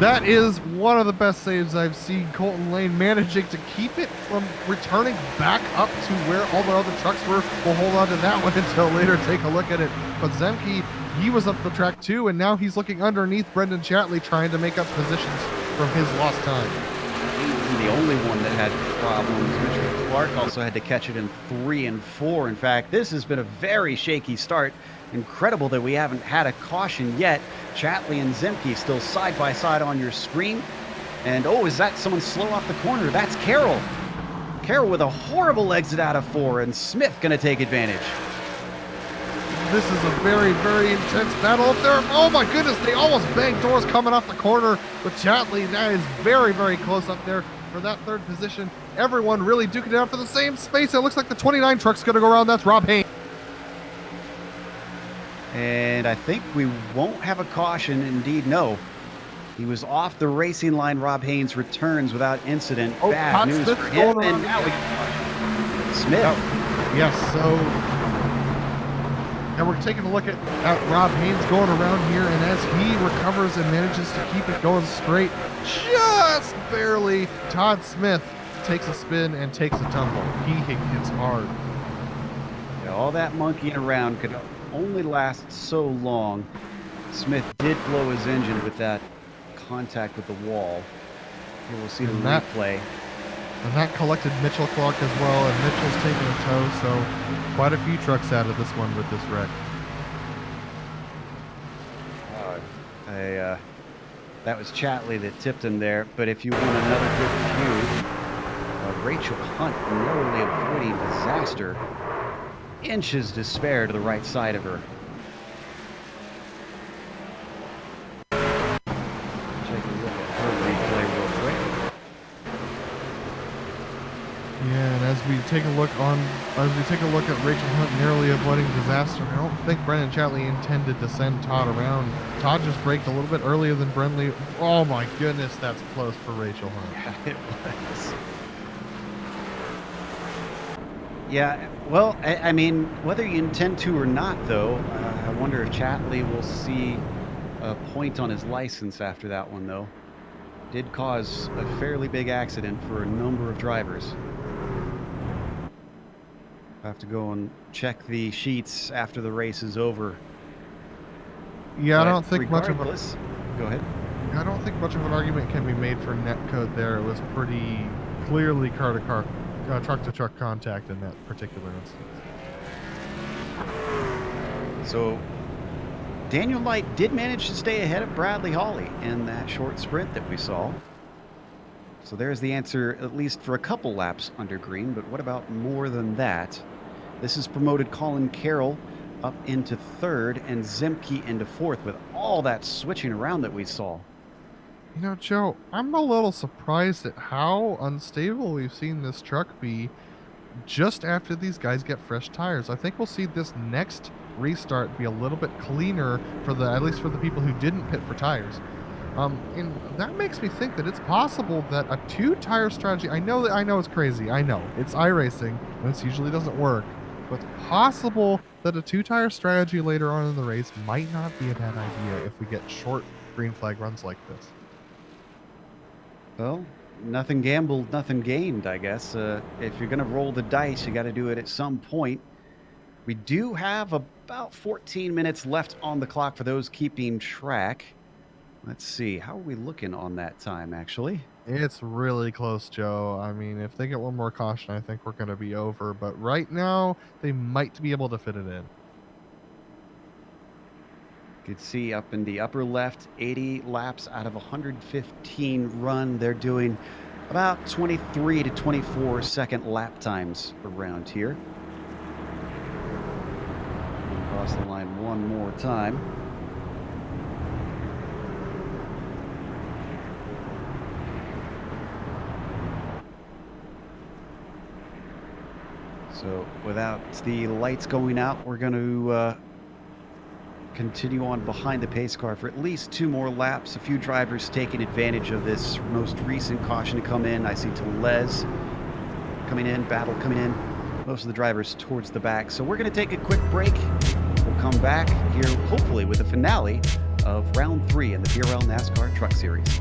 That is one of the best saves I've seen. Colton Lane managing to keep it from returning back up to where all the other trucks were. We'll hold on to that one until later. Take a look at it. But Zemke, he was up the track too, and now he's looking underneath Brendan Chatley trying to make up positions from his lost time. The only one that had problems. Mitchell Clark also had to catch it in 3 and 4. In fact, this has been a very shaky start. Incredible that we haven't had a caution yet. Chatley and Zemke still side by side on your screen. And oh, is that someone slow off the corner? That's Carroll. Carroll with a horrible exit out of 4, and Smith going to take advantage. This is a very, very intense battle up there. Oh my goodness, they almost banged doors coming off the corner. But Chatley now is very, very close up there for that 3rd position. Everyone really duking it out for the same space. It looks like the 29 truck's going to go around. That's Rob Haynes. And I think we won't have a caution. Indeed, no. He was off the racing line. Rob Haynes returns without incident. Oh, bad news Smith's for him. going And now we Smith. Oh, yes, so and we're taking a look at Rob Haynes going around here, and as he recovers and manages to keep it going straight, just barely, Todd Smith takes a spin and takes a tumble. He hits hard. Yeah, all that monkeying around could only last so long. Smith did blow his engine with that contact with the wall. Here we'll see the replay. And that collected Mitchell Clark as well, and Mitchell's taking a tow, so quite a few trucks out of this one with this wreck. That was Chatley that tipped him there, but if you want another good view, Rachel Hunt narrowly avoiding disaster. Inches to spare to the right side of her. Take a look at her replay real quick. Yeah, and as we take a look at Rachel Hunt narrowly avoiding disaster, I don't think Brendan Chatley intended to send Todd around. Todd just braked a little bit earlier than Brendan. Oh my goodness, that's close for Rachel Hunt. Yeah, it was. Yeah, well, I mean, whether you intend to or not, though, I wonder if Chatley will see a point on his license after that one, though. Did cause a fairly big accident for a number of drivers. I have to go and check the sheets after the race is over. Yeah, But I don't think much of a Go ahead. I don't think much of an argument can be made for net code there. It was pretty clearly car-to-car, truck-to-truck contact in that particular instance. So Daniel Light did manage to stay ahead of Bradley Hawley in that short sprint that we saw. So there's the answer, at least for a couple laps under green. But what about more than that? This has promoted Colin Carroll up into 3rd and Zemke into 4th with all that switching around that we saw. You know, Joe, I'm a little surprised at how unstable we've seen this truck be just after these guys get fresh tires. I think we'll see this next restart be a little bit cleaner for at least for the people who didn't pit for tires. And that makes me think that it's possible that a 2-tire strategy, I know it's crazy. I know it's iRacing and this usually doesn't work, but it's possible that a 2-tire strategy later on in the race might not be a bad idea if we get short green flag runs like this. Well, nothing gambled, nothing gained, I guess. If you're going to roll the dice, you got to do it at some point. We do have about 14 minutes left on the clock for those keeping track. Let's see. How are we looking on that time, actually? It's really close, Joe. I mean, if they get one more caution, I think we're going to be over. But right now, they might be able to fit it in. You could see up in the upper left, 80 laps out of 115 run. They're doing about 23 to 24 second lap times around here. Cross the line one more time. So without the lights going out, we're going to continue on behind the pace car for at least 2 more laps. A few drivers taking advantage of this most recent caution to come in. I see Telez coming in, Battle coming in. Most of the drivers towards the back. So we're going to take a quick break. We'll come back here, hopefully, with the finale of round 3 in the PRL NASCAR Truck Series.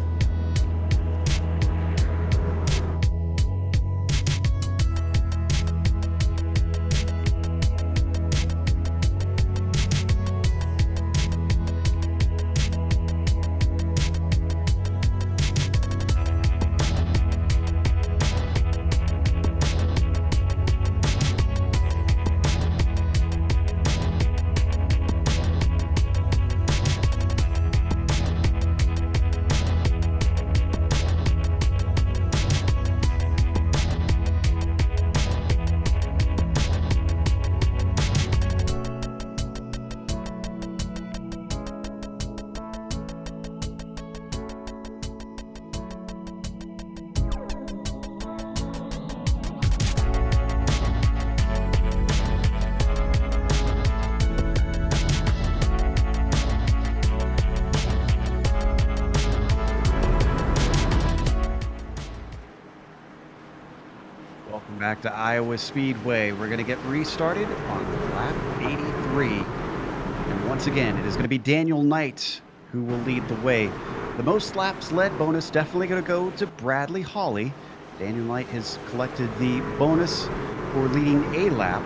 Welcome back to Iowa Speedway. We're going to get restarted on lap 83. And once again, it is going to be Daniel Knight who will lead the way. The most laps led bonus definitely going to go to Bradley Hawley. Daniel Knight has collected the bonus for leading a lap.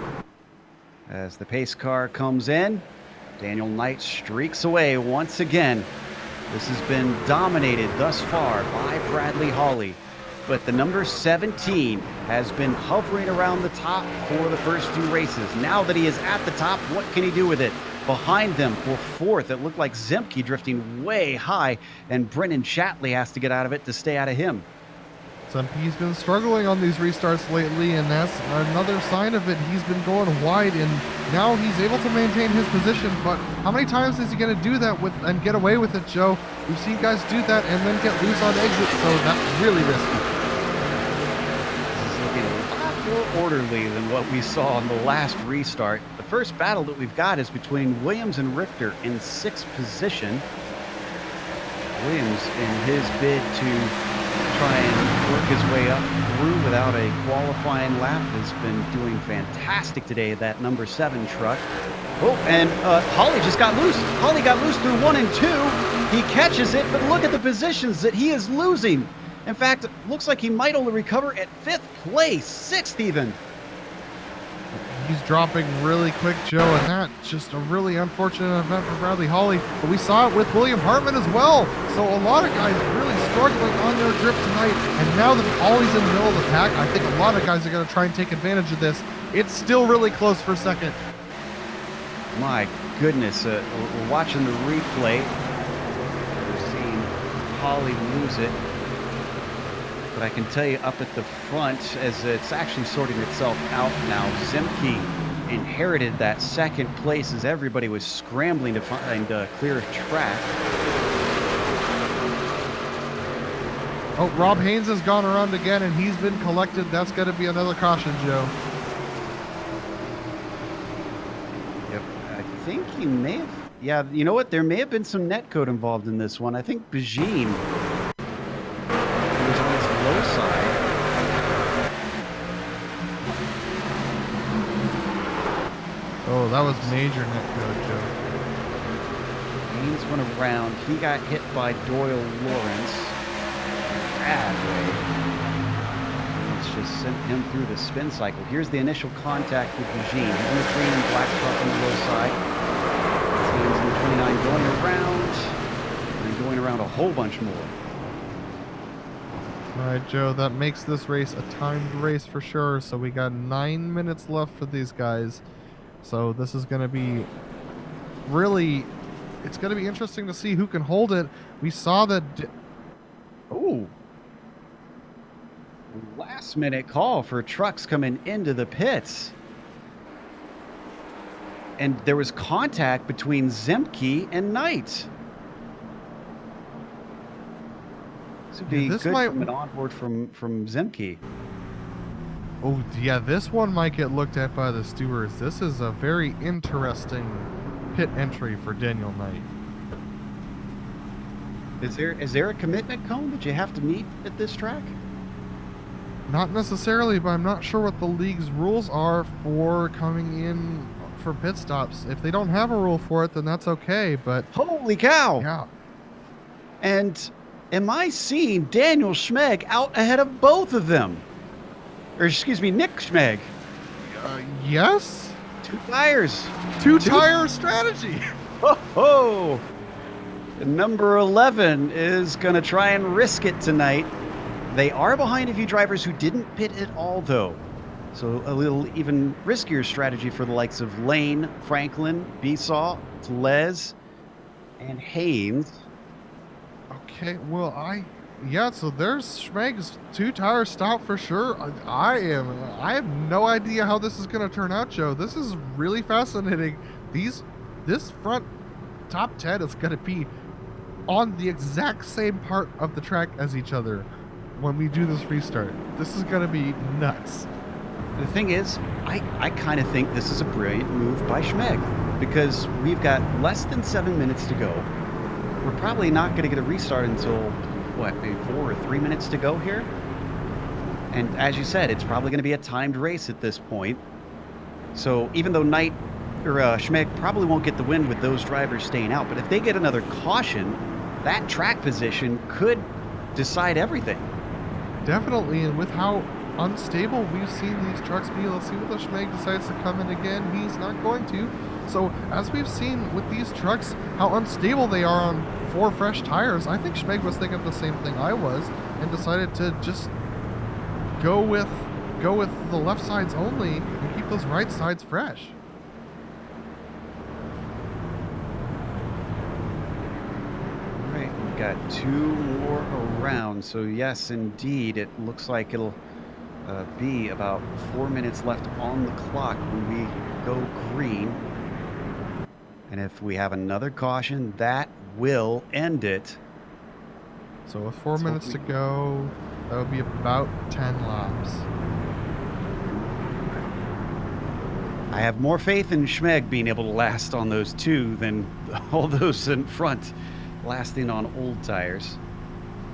As the pace car comes in, Daniel Knight streaks away once again. This has been dominated thus far by Bradley Hawley. But the number 17 has been hovering around the top for the first 2 races. Now that he is at the top, what can he do with it? Behind them for 4th, it looked like Zemke drifting way high, and Brennan Chatley has to get out of it to stay out of him. Zemke's been struggling on these restarts lately, and that's another sign of it. He's been going wide, and now he's able to maintain his position. But how many times is he going to do that and get away with it, Joe? We've seen guys do that and then get loose on exit, so that's really risky. More orderly than what we saw in the last restart. The first battle that we've got is between Williams and Richter in 6th position. Williams, in his bid to try and work his way up through without a qualifying lap, has been doing fantastic today, that number 7 truck. Oh, and Hawley just got loose. Hawley got loose through 1 and 2. He catches it, but look at the positions that he is losing. In fact, looks like he might only recover at 5th place, 6th even. He's dropping really quick, Joe, and that's just a really unfortunate event for Bradley Hawley. But we saw it with William Hartman as well. So a lot of guys really struggling on their grip tonight. And now that Hawley's in the middle of the pack, I think a lot of guys are going to try and take advantage of this. It's still really close for 2nd. My goodness, we're watching the replay. We're seeing Hawley lose it. But I can tell you up at the front, as it's actually sorting itself out now, Zemke inherited that 2nd place as everybody was scrambling to find a clear track. Oh, Rob Haynes has gone around again, and he's been collected. That's going to be another caution, Joe. Yep, I think he may have... Yeah, you know what? There may have been some netcode involved in this one. I think Bajin was on his low side. Oh, that was major netcode, Joe. Haynes went around. He got hit by Doyle Lawrence. Bad way. Let's just send him through the spin cycle. Here's the initial contact with Bajin. He's in the 3 and black truck on the low side. Haynes in the 29 going around. And going around a whole bunch more. All right, Joe, that makes this race a timed race for sure. So we got 9 minutes left for these guys. So this is going to be really, it's going to be interesting to see who can hold it. We saw that. Ooh. Last minute call for trucks coming into the pits. And there was contact between Zemke and Knight. This would be good from an onboard from Zemke. Oh, yeah, this one might get looked at by the stewards. This is a very interesting pit entry for Daniel Knight. Is there a commitment cone that you have to meet at this track? Not necessarily, but I'm not sure what the league's rules are for coming in for pit stops. If they don't have a rule for it, then that's okay, but Holy cow! yeah. And am I seeing Daniel Schmeg out ahead of both of them? Or excuse me, Nick Schmeg. Yes? 2 tires. Two-tire strategy. Ho ho! Number 11 is going to try and risk it tonight. They are behind a few drivers who didn't pit at all, though. So a little even riskier strategy for the likes of Lane, Franklin, Besaw, Tellez, and Haynes. Okay, well, yeah, so there's Schmeg's 2-tire stop for sure. I have no idea how this is going to turn out, Joe. This is really fascinating. This front top 10 is going to be on the exact same part of the track as each other when we do this restart. This is going to be nuts. The thing is, I kind of think this is a brilliant move by Schmeg because we've got less than 7 minutes to go. We're probably not going to get a restart until, what, maybe 4 or 3 minutes to go here? And as you said, it's probably going to be a timed race at this point. So even though Schmeg probably won't get the win with those drivers staying out, but if they get another caution, that track position could decide everything. Definitely, and with how unstable we've seen these trucks be, let's see what Schmeg decides to come in again. He's not going to. So as we've seen with these trucks, how unstable they are on 4 fresh tires, I think Schmeg was thinking the same thing I was and decided to just go with the left sides only and keep those right sides fresh. We've got 2 more around, so yes, indeed, it looks like it'll be about 4 minutes left on the clock when we go green. And if we have another caution, that will end it. So with 4 minutes to go, that would be about 10 laps. I have more faith in Schmeg being able to last on those 2 than all those in front lasting on old tires.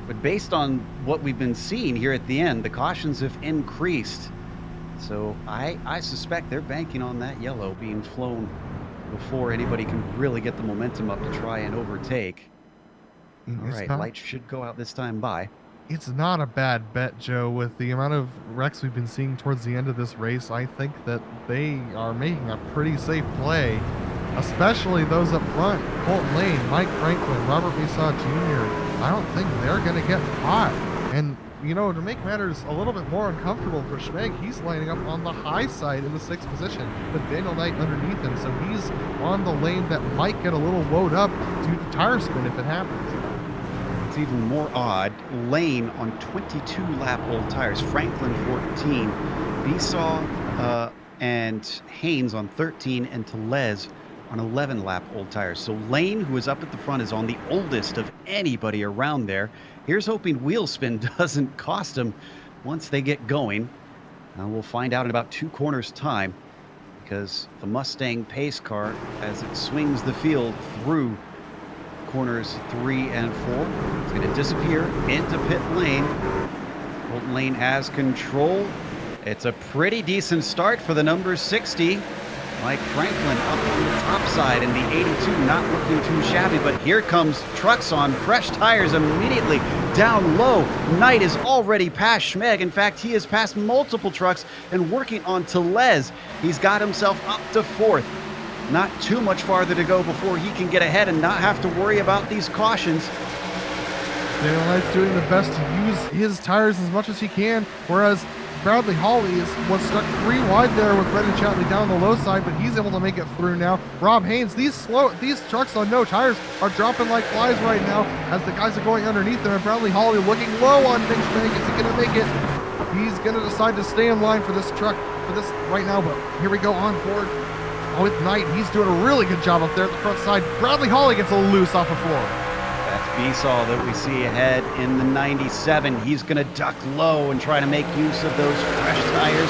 But based on what we've been seeing here at the end, the cautions have increased. So I suspect they're banking on that yellow being flown before anybody can really get the momentum up to try and overtake. All right, lights should go out this time by. It's not a bad bet, Joe. With the amount of wrecks we've been seeing towards the end of this race, I think that they are making a pretty safe play, especially those up front. Colton Lane, Mike Franklin, Robert Besaw Jr. I don't think they're going to get caught. And, you know, to make matters a little bit more uncomfortable for Schmeg, he's lining up on the high side in the 6th position with Daniel Knight underneath him. So he's on the lane that might get a little woed up due to tire spin if it happens. It's even more odd. Lane on 22 lap old tires, Franklin 14, Besaw and Haynes on 13, and Tellez on 11 lap old tires. So Lane, who is up at the front, is on the oldest of anybody around there. Here's hoping wheel spin doesn't cost him once they get going. We'll find out in about 2 corners time, because the Mustang pace car, as it swings the field through corners 3 and 4, it's going to disappear into pit lane. Colton Lane has control. It's a pretty decent start for the number 60. Mike Franklin up on the top side in the 82, not looking too shabby, but here comes trucks on fresh tires immediately down low. Knight is already past Schmeg. In fact, he has passed multiple trucks and working on Tellez. He's got himself up to 4th. Not too much farther to go before he can get ahead and not have to worry about these cautions. Daniel Knight's doing the best to use his tires as much as he can, whereas Bradley Hawley was stuck 3 wide there with Brendan Chatley down the low side, but he's able to make it through now. Rob Haynes, these trucks on no tires are dropping like flies right now as the guys are going underneath them, and Bradley Hawley looking low on Nick Schmeg. Is he going to make it? He's going to decide to stay in line for this truck for this right now, but here we go on board with Knight. He's doing a really good job up there at the front side. Bradley Hawley gets a loose off the floor. That's Besaw that we see ahead in the 97. He's going to duck low and try to make use of those fresh tires.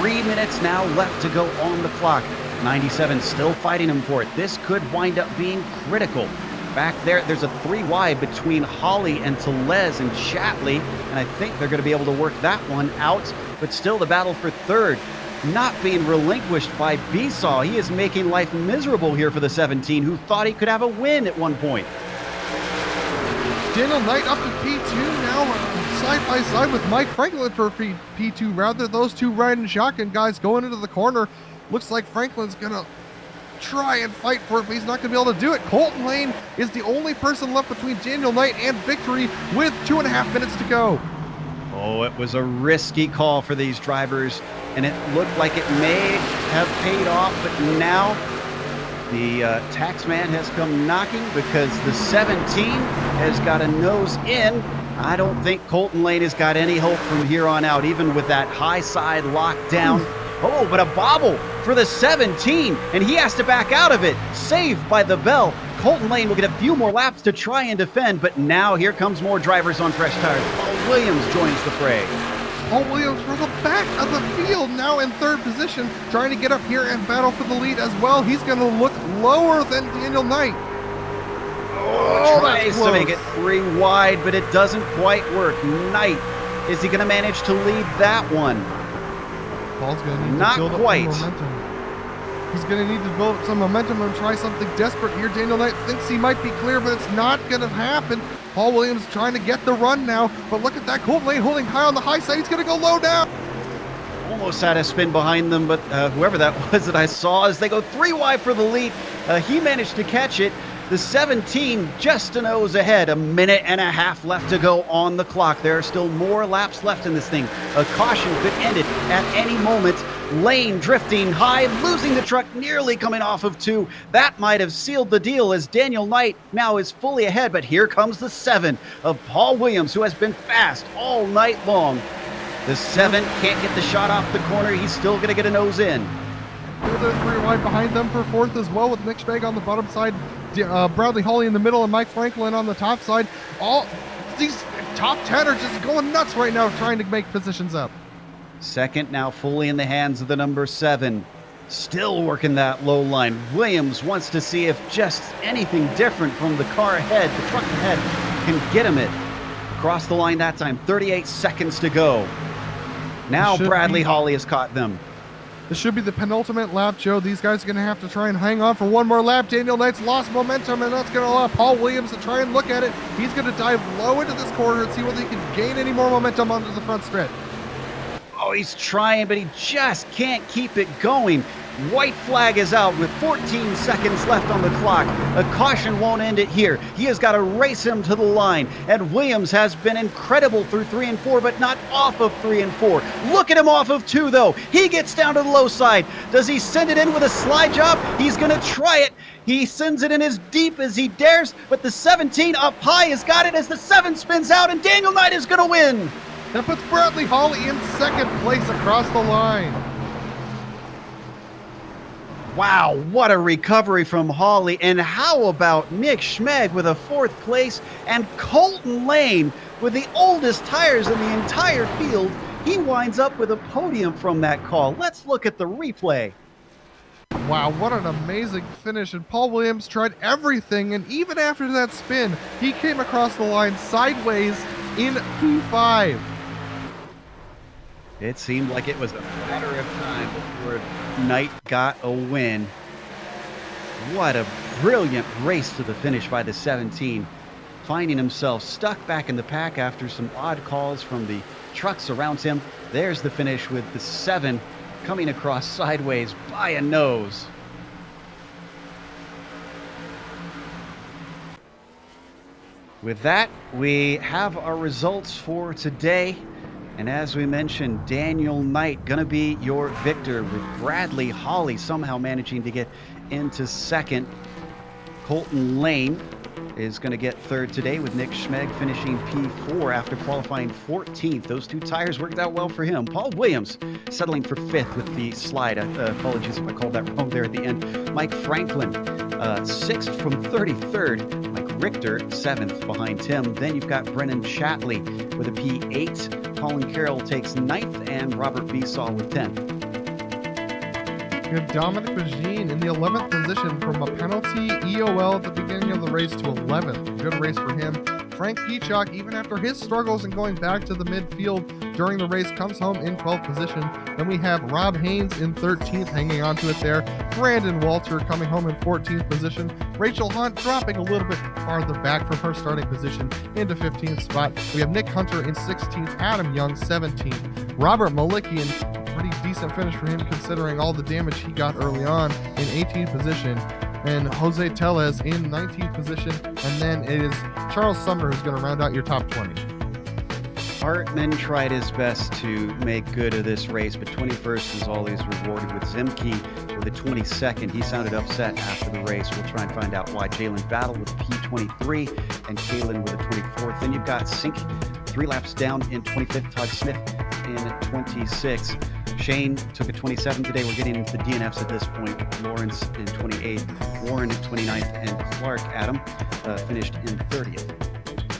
3 minutes now left to go on the clock. 97 still fighting him for it. This could wind up being critical. Back there's a 3 wide between Holly and Tellez and Chatley, and I think they're going to be able to work that one out. But still, the battle for third not being relinquished by Besaw. He is making life miserable here for the 17, who thought he could have a win at one point. Daniel Knight up to P2 now, side by side with Mike Franklin for P2. Rather, those two riding shotgun guys going into the corner. Looks like Franklin's going to try and fight for it, but he's not going to be able to do it. Colton Lane is the only person left between Daniel Knight and victory with 2.5 minutes to go. Oh, it was a risky call for these drivers, and it looked like it may have paid off, but now the tax man has come knocking because the 17 has got a nose in. I don't think Colton Lane has got any hope from here on out, even with that high side locked down. Oh, but a bobble for the 17, and he has to back out of it. Saved by the bell. Colton Lane will get a few more laps to try and defend, but now here comes more drivers on fresh tires. Paul Williams joins the fray. Paul Williams from the back of the field, now in third position, trying to get up here and battle for the lead as well. He's going to look lower than Daniel Knight. Oh, tries to make it 3 wide, but it doesn't quite work. Knight, is he going to manage to lead that one? Paul's going to need Not to build quite. up some momentum. He's going to need to build up some momentum and try something desperate here. Daniel Knight thinks he might be clear, but it's not going to happen. Paul Williams trying to get the run now, but look at that. Colton Lane holding high on the high side. He's going to go low down. Almost had a spin behind them, but whoever that was that I saw as they go 3 wide for the lead, he managed to catch it. The 17 just a nose ahead, 1.5 minutes left to go on the clock. There are still more laps left in this thing. A caution could end it at any moment. Lane drifting high, losing the truck, nearly coming off of 2. That might have sealed the deal as Daniel Knight now is fully ahead, but here comes the 7 of Paul Williams, who has been fast all night long. The 7 can't get the shot off the corner. He's still going to get a nose in. They're 3 wide behind them for fourth as well, with Nick Schmeg on the bottom side, Bradley Hawley in the middle, and Mike Franklin on the top side. All these top 10 are just going nuts right now trying to make positions up. Second now fully in the hands of the number 7. Still working that low line. Williams wants to see if just anything different from the car ahead, the truck ahead, can get him it. Across the line that time, 38 seconds to go. Now Bradley Hawley has caught them. This should be the penultimate lap, Joe. These guys are going to have to try and hang on for one more lap. Daniel Knight's lost momentum, and that's going to allow Paul Williams to try and look at it. He's going to dive low into this corner and see whether he can gain any more momentum onto the front stretch. Oh, he's trying, but he just can't keep it going. White flag is out with 14 seconds left on the clock. A caution won't end it here. He has got to race him to the line. And Williams has been incredible through 3 and 4, but not off of 3 and 4. Look at him off of 2, though. He gets down to the low side. Does he send it in with a slide job? He's going to try it. He sends it in as deep as he dares, but the 17 up high has got it as the 7 spins out, and Daniel Knight is going to win. That puts Bradley Hawley in second place across the line. Wow, what a recovery from Hawley. And how about Nick Schmeg with a 4th place and Colton Lane with the oldest tires in the entire field? He winds up with a podium from that call. Let's look at the replay. Wow, what an amazing finish. And Paul Williams tried everything, and even after that spin, he came across the line sideways in P5. It seemed like it was a matter of time before Knight got a win. What a brilliant race to the finish by the 17, finding himself stuck back in the pack after some odd calls from the trucks around him. There's the finish with the 7 coming across sideways by a nose. With that, we have our results for today. And as we mentioned, Daniel Knight going to be your victor, with Bradley Hawley somehow managing to get into second. Colton Lane is going to get third today, with Nick Schmeg finishing P4 after qualifying 14th. Those 2 tires worked out well for him. Paul Williams settling for 5th with the slide. Apologies if I called that wrong there at the end. Mike Franklin, 6th from 33rd. Mike Richter, 7th behind him. Then you've got Brennan Chatley with a P8. Colin Carroll takes 9th, and Robert Besaw with 10th. We have Dominic Bajin in the 11th position from a penalty EOL at the beginning of the race to 11th. Good race for him. Frank Peacock, even after his struggles and going back to the midfield during the race, comes home in 12th position. Then we have Rob Haynes in 13th, hanging on to it there. Brandon Walter coming home in 14th position. Rachel Hunt dropping a little bit farther back from her starting position into 15th spot. We have Nick Hunter in 16th, Adam Young 17th, Robert Malikian, pretty decent finish for him considering all the damage he got early on, in 18th position, and Jose Tellez in 19th position. And then it is Charles Sumner who's going to round out your top 20. Hartman tried his best to make good of this race, but 21st is all he's rewarded with. Zemke with a 22nd. He sounded upset after the race. We'll try and find out why. Jalen Battle with a P23 and Kalen with a 24th. Then you've got Sink 3 laps down in 25th. Todd Smith in 26th. Shane took a 27 today. We're getting into the DNFs at this point. Lawrence in 28th, Warren in 29th, and Clark Adam finished in 30th.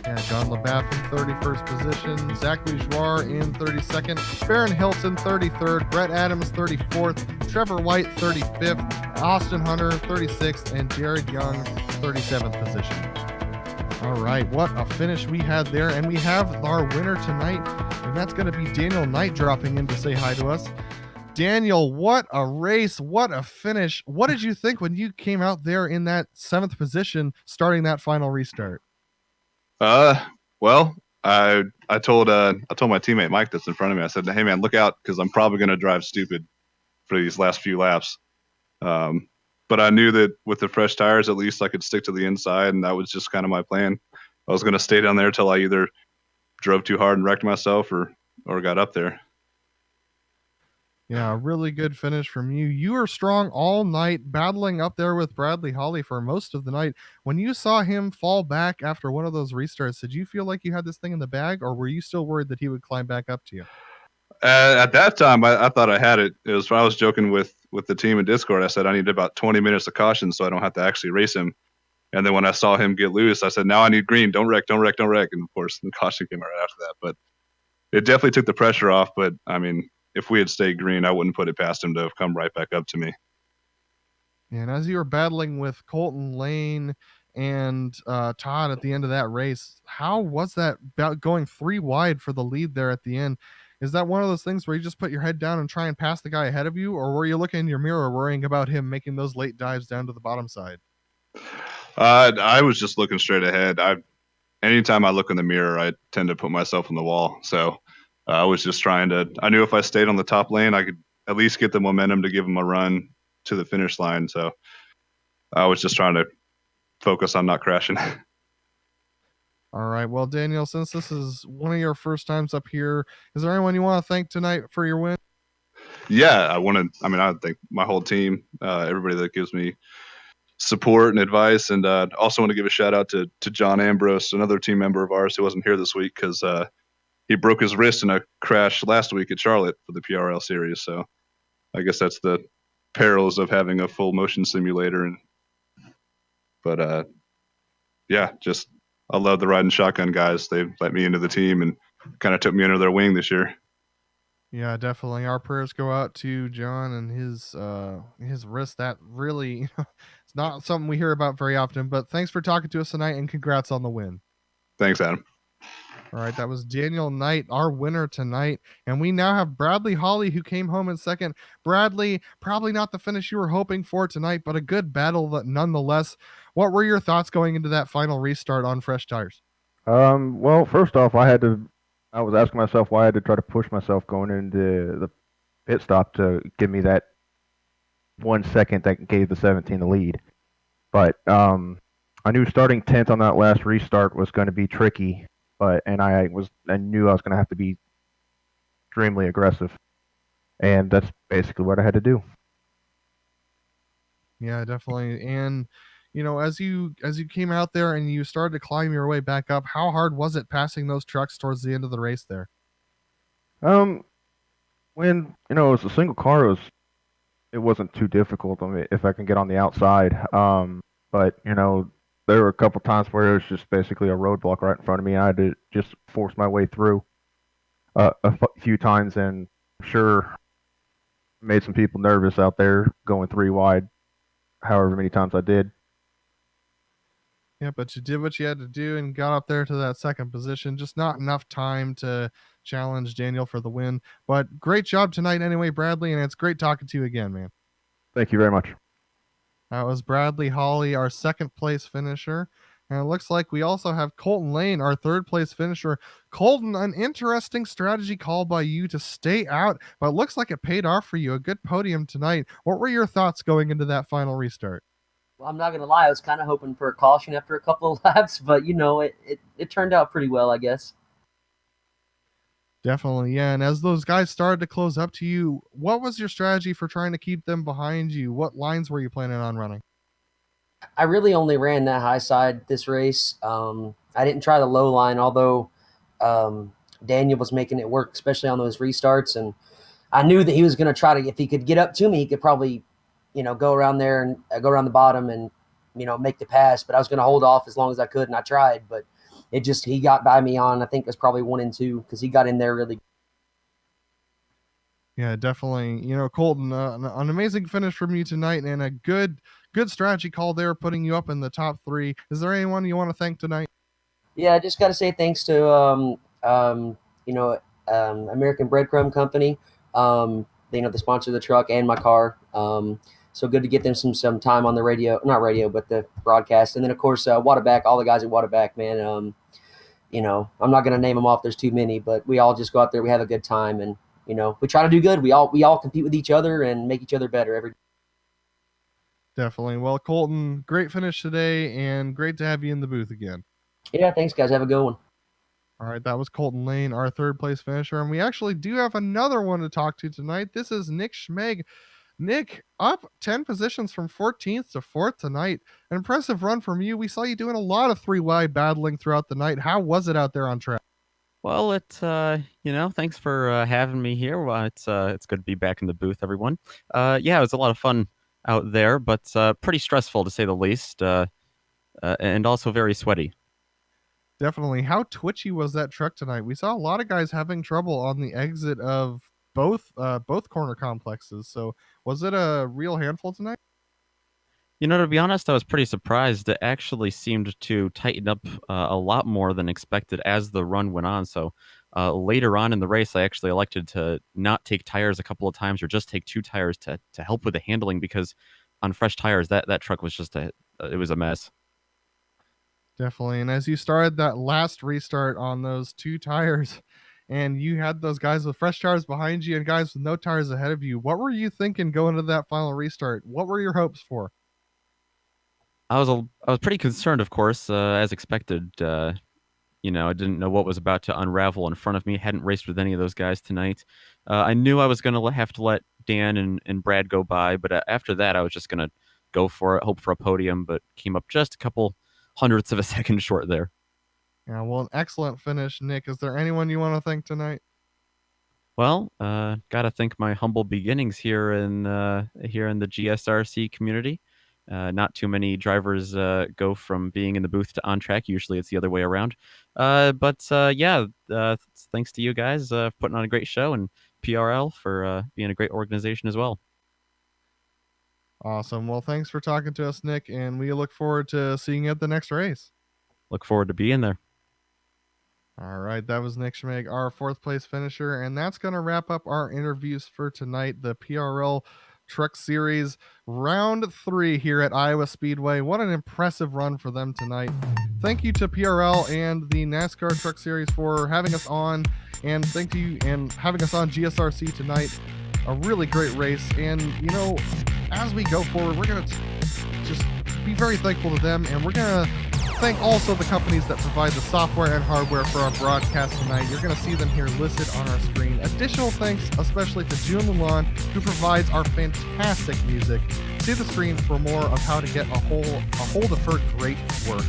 Yeah, John LaBath in 31st position, Zachary Jouar in 32nd, Baron Hilton 33rd, Brett Adams 34th, Trevor White 35th, Austin Hunter 36th, and Jared Young 37th position. All right, what a finish we had there, and we have our winner tonight, and that's going to be Daniel Knight dropping in to say hi to us. Daniel, what a race, what a finish. What did you think when you came out there in that 7th position starting that final restart? Well, I told my teammate Mike that's in front of me. I said, "Hey man, look out because I'm probably going to drive stupid for these last few laps." But I knew that with the fresh tires, at least I could stick to the inside, and that was just kind of my plan. I was going to stay down there till I either drove too hard and wrecked myself or got up there. Yeah, a really good finish from you. You were strong all night, battling up there with Bradley Holly for most of the night. When you saw him fall back after one of those restarts, did you feel like you had this thing in the bag, or were you still worried that he would climb back up to you? At that time, I thought I had it. It was I was joking with the team in Discord. I said I need about 20 minutes of caution so I don't have to actually race him. And then when I saw him get loose, I said, "Now I need green. Don't wreck, don't wreck, don't wreck." And of course, the caution came right after that. But it definitely took the pressure off. But I mean, if we had stayed green, I wouldn't put it past him to have come right back up to me. And as you were battling with Colton Lane and Todd at the end of that race, how was that about going 3 wide for the lead there at the end? Is that one of those things where you just put your head down and try and pass the guy ahead of you, or were you looking in your mirror worrying about him making those late dives down to the bottom side? I was just looking straight ahead. Anytime I look in the mirror, I tend to put myself on the wall. So I was just trying to. I knew if I stayed on the top lane, I could at least get the momentum to give him a run to the finish line. So I was just trying to focus on not crashing. All right. Well, Daniel, since this is one of your first times up here, is there anyone you want to thank tonight for your win? Yeah, I would thank my whole team, everybody that gives me support and advice, and also want to give a shout out to John Ambrose, another team member of ours who wasn't here this week because he broke his wrist in a crash last week at Charlotte for the PRL series. So I guess that's the perils of having a full motion simulator. But yeah, just I love the riding shotgun guys. They let me into the team and kind of took me under their wing this year. Yeah, definitely. Our prayers go out to John and his wrist. That really it's not something we hear about very often. But thanks for talking to us tonight, and congrats on the win. Thanks, Adam. All right, that was Daniel Knight, our winner tonight. And we now have Bradley Holly, who came home in second. Bradley, probably not the finish you were hoping for tonight, but a good battle nonetheless. What were your thoughts going into that final restart on fresh tires? Well, first off, I was asking myself why I had to try to push myself going into the pit stop to give me that 1 second that gave the 17 the lead. But I knew starting 10th on that last restart was going to be tricky. And I knew I was going to have to be extremely aggressive, and that's basically what I had to do. Yeah, definitely. And as you came out there and you started to climb your way back up, how hard was it passing those trucks towards the end of the race there? When it was a single car, it wasn't too difficult. I mean, if I can get on the outside. But there were a couple times where it was just basically a roadblock right in front of me. I had to just force my way through a few times, and sure, Made some people nervous out there going 3 wide, however many times I did. Yeah, but you did what you had to do and got up there to that second position. Just not enough time to challenge Daniel for the win. But great job tonight anyway, Bradley, and it's great talking to you again, man. Thank you very much. That was Bradley Hawley, our second place finisher. And it looks like we also have Colton Lane, our third place finisher. Colton, an interesting strategy call by you to stay out, but it looks like it paid off for you. A good podium tonight. What were your thoughts going into that final restart? Well, I'm not gonna lie, I was kind of hoping for a caution after a couple of laps, but it turned out pretty well, I guess. Definitely, yeah. And as those guys started to close up to you, what was your strategy for trying to keep them behind you? What lines were you planning on running? I really only ran that high side this race. I didn't try the low line, although Daniel was making it work, especially on those restarts. And I knew that he was going to try to, if he could get up to me, he could probably, go around there and go around the bottom and, make the pass. But I was going to hold off as long as I could, and I tried. But he got by me on, I think it was probably 1 and 2 because he got in there really. Yeah, definitely. Colton, an amazing finish from you tonight and a good strategy call there, putting you up in the top 3. Is there anyone you want to thank tonight? Yeah, I just got to say thanks to, American Breadcrumb Company. They sponsor the truck and my car. So good to get them some time on the radio, not radio, but the broadcast. And then, of course, Waterback, all the guys at Waterback, man. I'm not going to name them off. There's too many, but we all just go out there. We have a good time. And, we try to do good. We all compete with each other and make each other better every day. Definitely. Well, Colton, great finish today and great to have you in the booth again. Yeah, thanks, guys. Have a good one. All right, that was Colton Lane, our third place finisher. And we actually do have another one to talk to tonight. This is Nick Schmeg. Nick, up 10 positions from 14th to 4th tonight. An impressive run from you. We saw you doing a lot of 3-wide battling throughout the night. How was it out there on track? Well, thanks for having me here. Well, it's good to be back in the booth, everyone. Yeah, it was a lot of fun out there, but pretty stressful to say the least, and also very sweaty. Definitely. How twitchy was that truck tonight? We saw a lot of guys having trouble on the exit of both corner complexes. So was it a real handful tonight? To be honest, I was pretty surprised. It actually seemed to tighten up a lot more than expected as the run went on. So later on in the race, I actually elected to not take tires a couple of times or just take 2 tires to help with the handling, because on fresh tires, that truck was just it was a mess. Definitely. And as you started that last restart on those 2 tires and you had those guys with fresh tires behind you and guys with no tires ahead of you, what were you thinking going into that final restart? What were your hopes for? I was pretty concerned, of course, as expected. I didn't know what was about to unravel in front of me. Hadn't raced with any of those guys tonight. I knew I was going to have to let Dan and Brad go by, but after that, I was just going to go for it, hope for a podium, but came up just a couple hundredths of a second short there. Yeah, well, an excellent finish, Nick. Is there anyone you want to thank tonight? Well, gotta thank my humble beginnings here in the GSRC community. Not too many drivers go from being in the booth to on track. Usually it's the other way around. But thanks to you guys for putting on a great show, and PRL for being a great organization as well. Awesome. Well, thanks for talking to us, Nick, and we look forward to seeing you at the next race. Look forward to being there. All right, that was Nick Schmeg, our 4th place finisher, and that's going to wrap up our interviews for tonight. The PRL Truck Series Round 3 here at Iowa Speedway. What an impressive run for them tonight. Thank you to PRL and the NASCAR Truck Series for having us on, and thank you and having us on GSRC tonight. A really great race, and as we go forward, we're going to just be very thankful to them, and we're going to thank also the companies that provide the software and hardware for our broadcast tonight. You're going to see them here listed on our screen. Additional thanks especially to June Lalonde, who provides our fantastic music. See the screen for more of how to get a hold of her great work.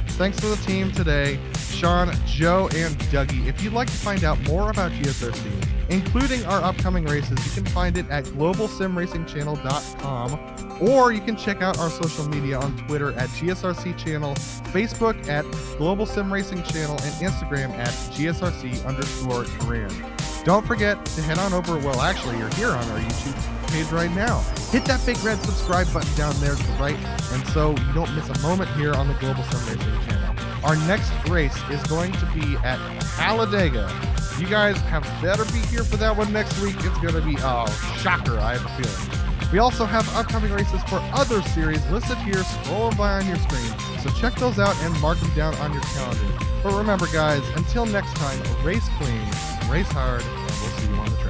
Thanks to the team today, Sean, Joe, and Dougie. If you'd like to find out more about GSRC, including our upcoming races, you can find it at globalsimracingchannel.com, or you can check out our social media on Twitter at GSRC Channel, Facebook at Global SimRacing Channel, and Instagram at GSRC_brand. Don't forget to head on over, well, actually, you're here on our YouTube. page right now. Hit that big red subscribe button down there to the right, and so you don't miss a moment here on the Global SimRacing Channel. Our next race is going to be at Talladega. You guys have better be here for that one next week. It's going to be a shocker, I have a feeling. We also have upcoming races for other series listed here, scrolling by on your screen. So check those out and mark them down on your calendar. But remember, guys, until next time, race clean, race hard, and we'll see you on the track.